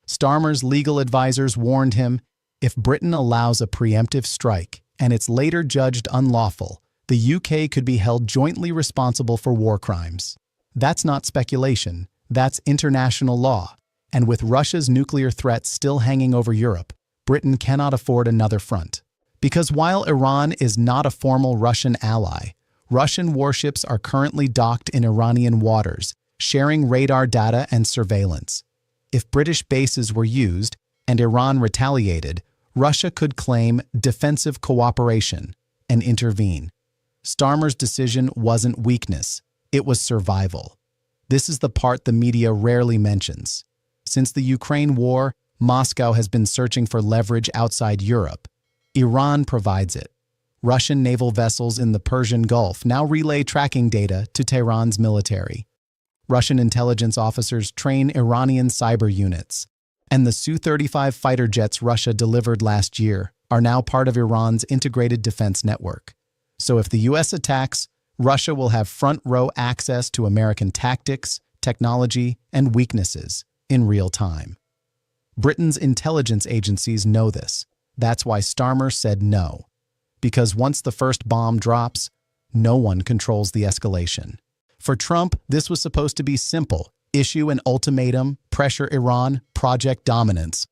Starmer's legal advisors warned him, if Britain allows a preemptive strike and it's later judged unlawful, the UK could be held jointly responsible for war crimes. That's not speculation, that's international law. And with Russia's nuclear threat still hanging over Europe, Britain cannot afford another front. Because while Iran is not a formal Russian ally, Russian warships are currently docked in Iranian waters, sharing radar data and surveillance. If British bases were used and Iran retaliated, Russia could claim defensive cooperation and intervene. Starmer's decision wasn't weakness, it was survival. This is the part the media rarely mentions. Since the Ukraine war, Moscow has been searching for leverage outside Europe. Iran provides it. Russian naval vessels in the Persian Gulf now relay tracking data to Tehran's military. Russian intelligence officers train Iranian cyber units. And the Su-35 fighter jets Russia delivered last year are now part of Iran's integrated defense network. So if the U.S. attacks, Russia will have front-row access to American tactics, technology, and weaknesses in real time. Britain's intelligence agencies know this. That's why Starmer said no. Because once the first bomb drops, no one controls the escalation. For Trump, this was supposed to be simple. Issue an ultimatum, pressure Iran, project dominance.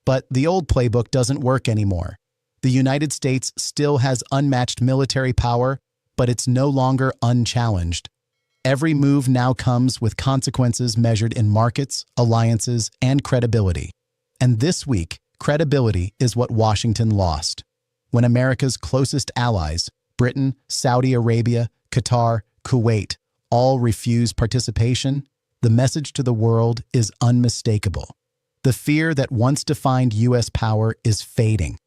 But the old playbook doesn't work anymore. The United States still has unmatched military power, but it's no longer unchallenged. Every move now comes with consequences measured in markets, alliances, and credibility. And this week, credibility is what Washington lost. When America's closest allies, Britain, Saudi Arabia, Qatar, Kuwait, all refuse participation, the message to the world is unmistakable. The fear that once defined U.S. power is fading.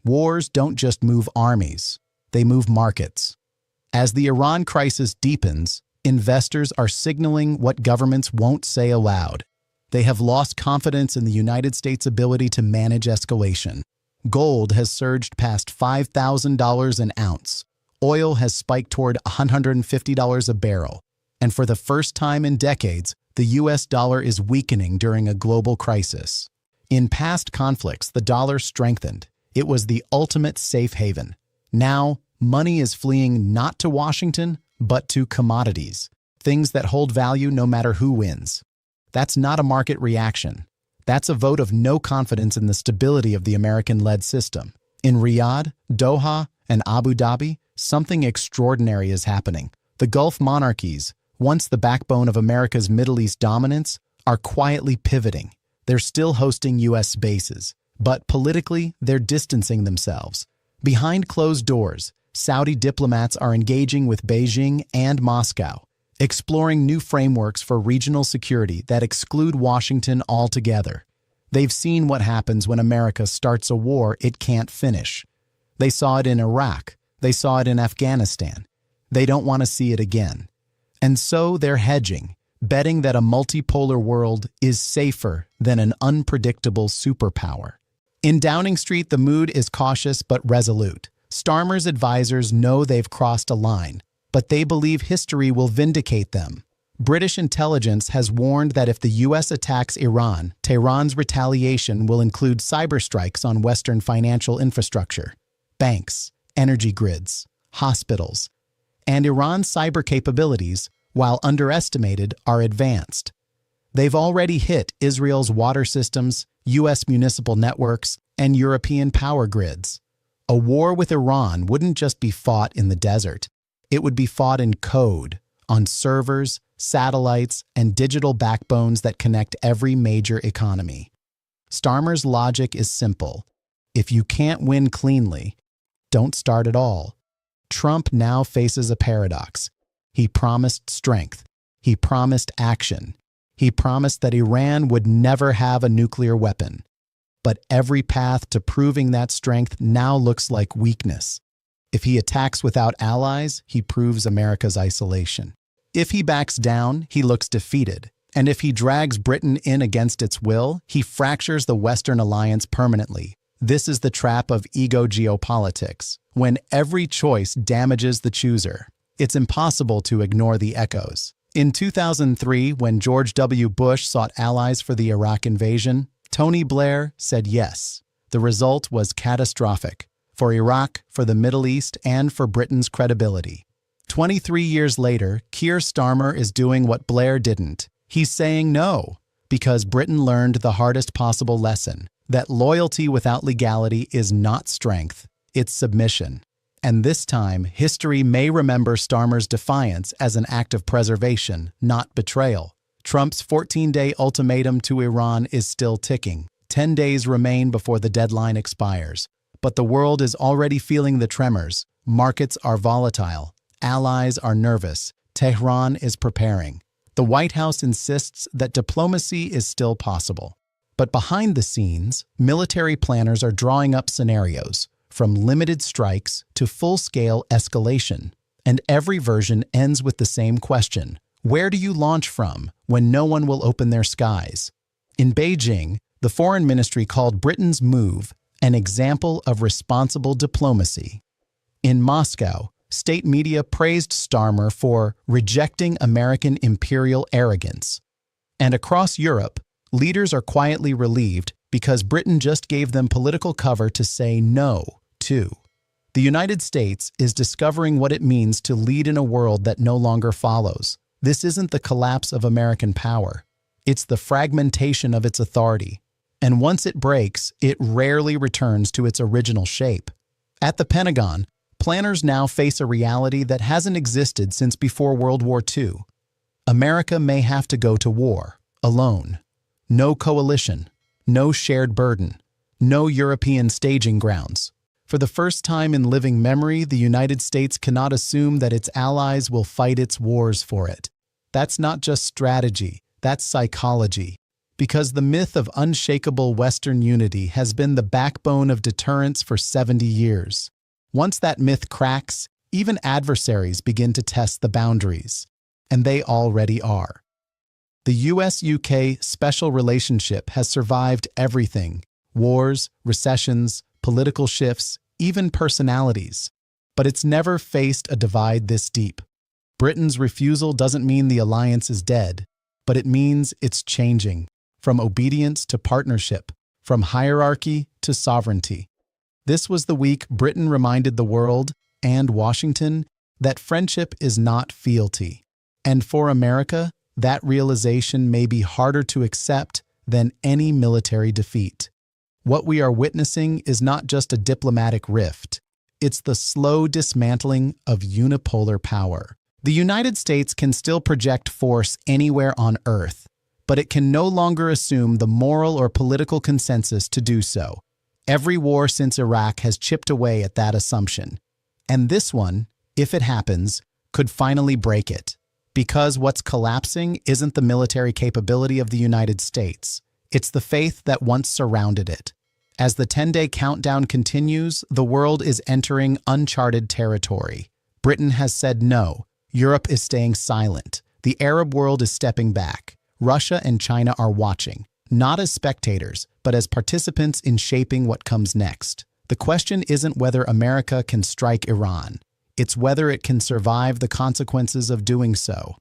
Wars don't just move armies, they move markets. As the Iran crisis deepens, investors are signaling what governments won't say aloud. They have lost confidence in the United States' ability to manage escalation. Gold has surged past $5,000 an ounce. Oil has spiked toward $150 a barrel. And for the first time in decades, the U.S. dollar is weakening during a global crisis. In past conflicts, the dollar strengthened. It was the ultimate safe haven. Now, money is fleeing not to Washington, but to commodities, things that hold value no matter who wins. That's not a market reaction. That's a vote of no confidence in the stability of the American-led system. In Riyadh, Doha, and Abu Dhabi, something extraordinary is happening. The Gulf monarchies, once the backbone of America's Middle East dominance, are quietly pivoting. They're still hosting U.S. bases, but politically, they're distancing themselves. Behind closed doors, Saudi diplomats are engaging with Beijing and Moscow, exploring new frameworks for regional security that exclude Washington altogether. They've seen what happens when America starts a war it can't finish. They saw it in Iraq. They saw it in Afghanistan. They don't want to see it again. And so they're hedging, betting that a multipolar world is safer than an unpredictable superpower. In Downing Street, the mood is cautious but resolute. Starmer's advisors know they've crossed a line, but they believe history will vindicate them. British intelligence has warned that if the U.S. attacks Iran, Tehran's retaliation will include cyber strikes on Western financial infrastructure, banks, energy grids, hospitals, and Iran's cyber capabilities, while underestimated, are advanced. They've already hit Israel's water systems, U.S. municipal networks, and European power grids. A war with Iran wouldn't just be fought in the desert. It would be fought in code, on servers, satellites, and digital backbones that connect every major economy. Starmer's logic is simple. If you can't win cleanly, don't start at all. Trump now faces a paradox. He promised strength. He promised action. He promised that Iran would never have a nuclear weapon. But every path to proving that strength now looks like weakness. If he attacks without allies, he proves America's isolation. If he backs down, he looks defeated. And if he drags Britain in against its will, he fractures the Western alliance permanently. This is the trap of ego geopolitics. When every choice damages the chooser, it's impossible to ignore the echoes. In 2003, when George W. Bush sought allies for the Iraq invasion, Tony Blair said yes. The result was catastrophic for Iraq, for the Middle East, and for Britain's credibility. 23 years later, Keir Starmer is doing what Blair didn't. He's saying no, because Britain learned the hardest possible lesson, that loyalty without legality is not strength, it's submission. And this time, history may remember Starmer's defiance as an act of preservation, not betrayal. Trump's 14-day ultimatum to Iran is still ticking. 10 days remain before the deadline expires. But the world is already feeling the tremors. Markets are volatile. Allies are nervous. Tehran is preparing. The White House insists that diplomacy is still possible. But behind the scenes, military planners are drawing up scenarios, from limited strikes to full-scale escalation. And every version ends with the same question. Where do you launch from when no one will open their skies? In Beijing, the Foreign Ministry called Britain's move an example of responsible diplomacy. In Moscow, state media praised Starmer for rejecting American imperial arrogance. And across Europe, leaders are quietly relieved because Britain just gave them political cover to say no to. The United States is discovering what it means to lead in a world that no longer follows. This isn't the collapse of American power. It's the fragmentation of its authority. And once it breaks, it rarely returns to its original shape. At the Pentagon, planners now face a reality that hasn't existed since before World War II. America may have to go to war, alone. No coalition, no shared burden, no European staging grounds. For the first time in living memory, the United States cannot assume that its allies will fight its wars for it. That's not just strategy, that's psychology. Because the myth of unshakable Western unity has been the backbone of deterrence for 70 years. Once that myth cracks, even adversaries begin to test the boundaries. And they already are. The US-UK special relationship has survived everything: wars, recessions, political shifts, even personalities. But it's never faced a divide this deep. Britain's refusal doesn't mean the alliance is dead, but it means it's changing. From obedience to partnership, from hierarchy to sovereignty. This was the week Britain reminded the world, and Washington, that friendship is not fealty. And for America, that realization may be harder to accept than any military defeat. What we are witnessing is not just a diplomatic rift. It's the slow dismantling of unipolar power. The United States can still project force anywhere on Earth, but it can no longer assume the moral or political consensus to do so. Every war since Iraq has chipped away at that assumption. And this one, if it happens, could finally break it. Because what's collapsing isn't the military capability of the United States. It's the faith that once surrounded it. As the 10-day countdown continues, the world is entering uncharted territory. Britain has said no. Europe is staying silent. The Arab world is stepping back. Russia and China are watching. not as spectators, but as participants in shaping what comes next. The question isn't whether America can strike Iran. It's whether it can survive the consequences of doing so.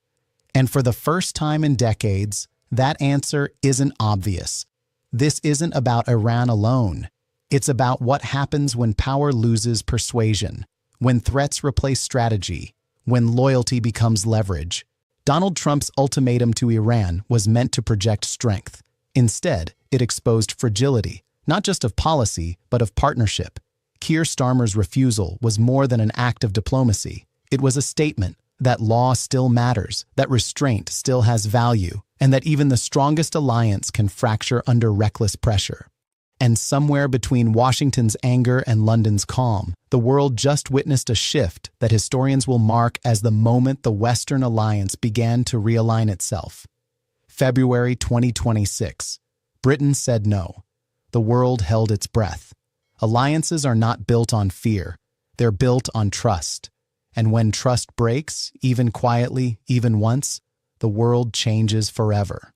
And for the first time in decades, that answer isn't obvious. This isn't about Iran alone. It's about what happens when power loses persuasion, when threats replace strategy, when loyalty becomes leverage. Donald Trump's ultimatum to Iran was meant to project strength. Instead, it exposed fragility, not just of policy, but of partnership. Keir Starmer's refusal was more than an act of diplomacy. It was a statement that law still matters, that restraint still has value, and that even the strongest alliance can fracture under reckless pressure. And somewhere between Washington's anger and London's calm, the world just witnessed a shift that historians will mark as the moment the Western alliance began to realign itself. February 2026. Britain said no. The world held its breath. Alliances are not built on fear. They're built on trust. And when trust breaks, even quietly, even once, the world changes forever.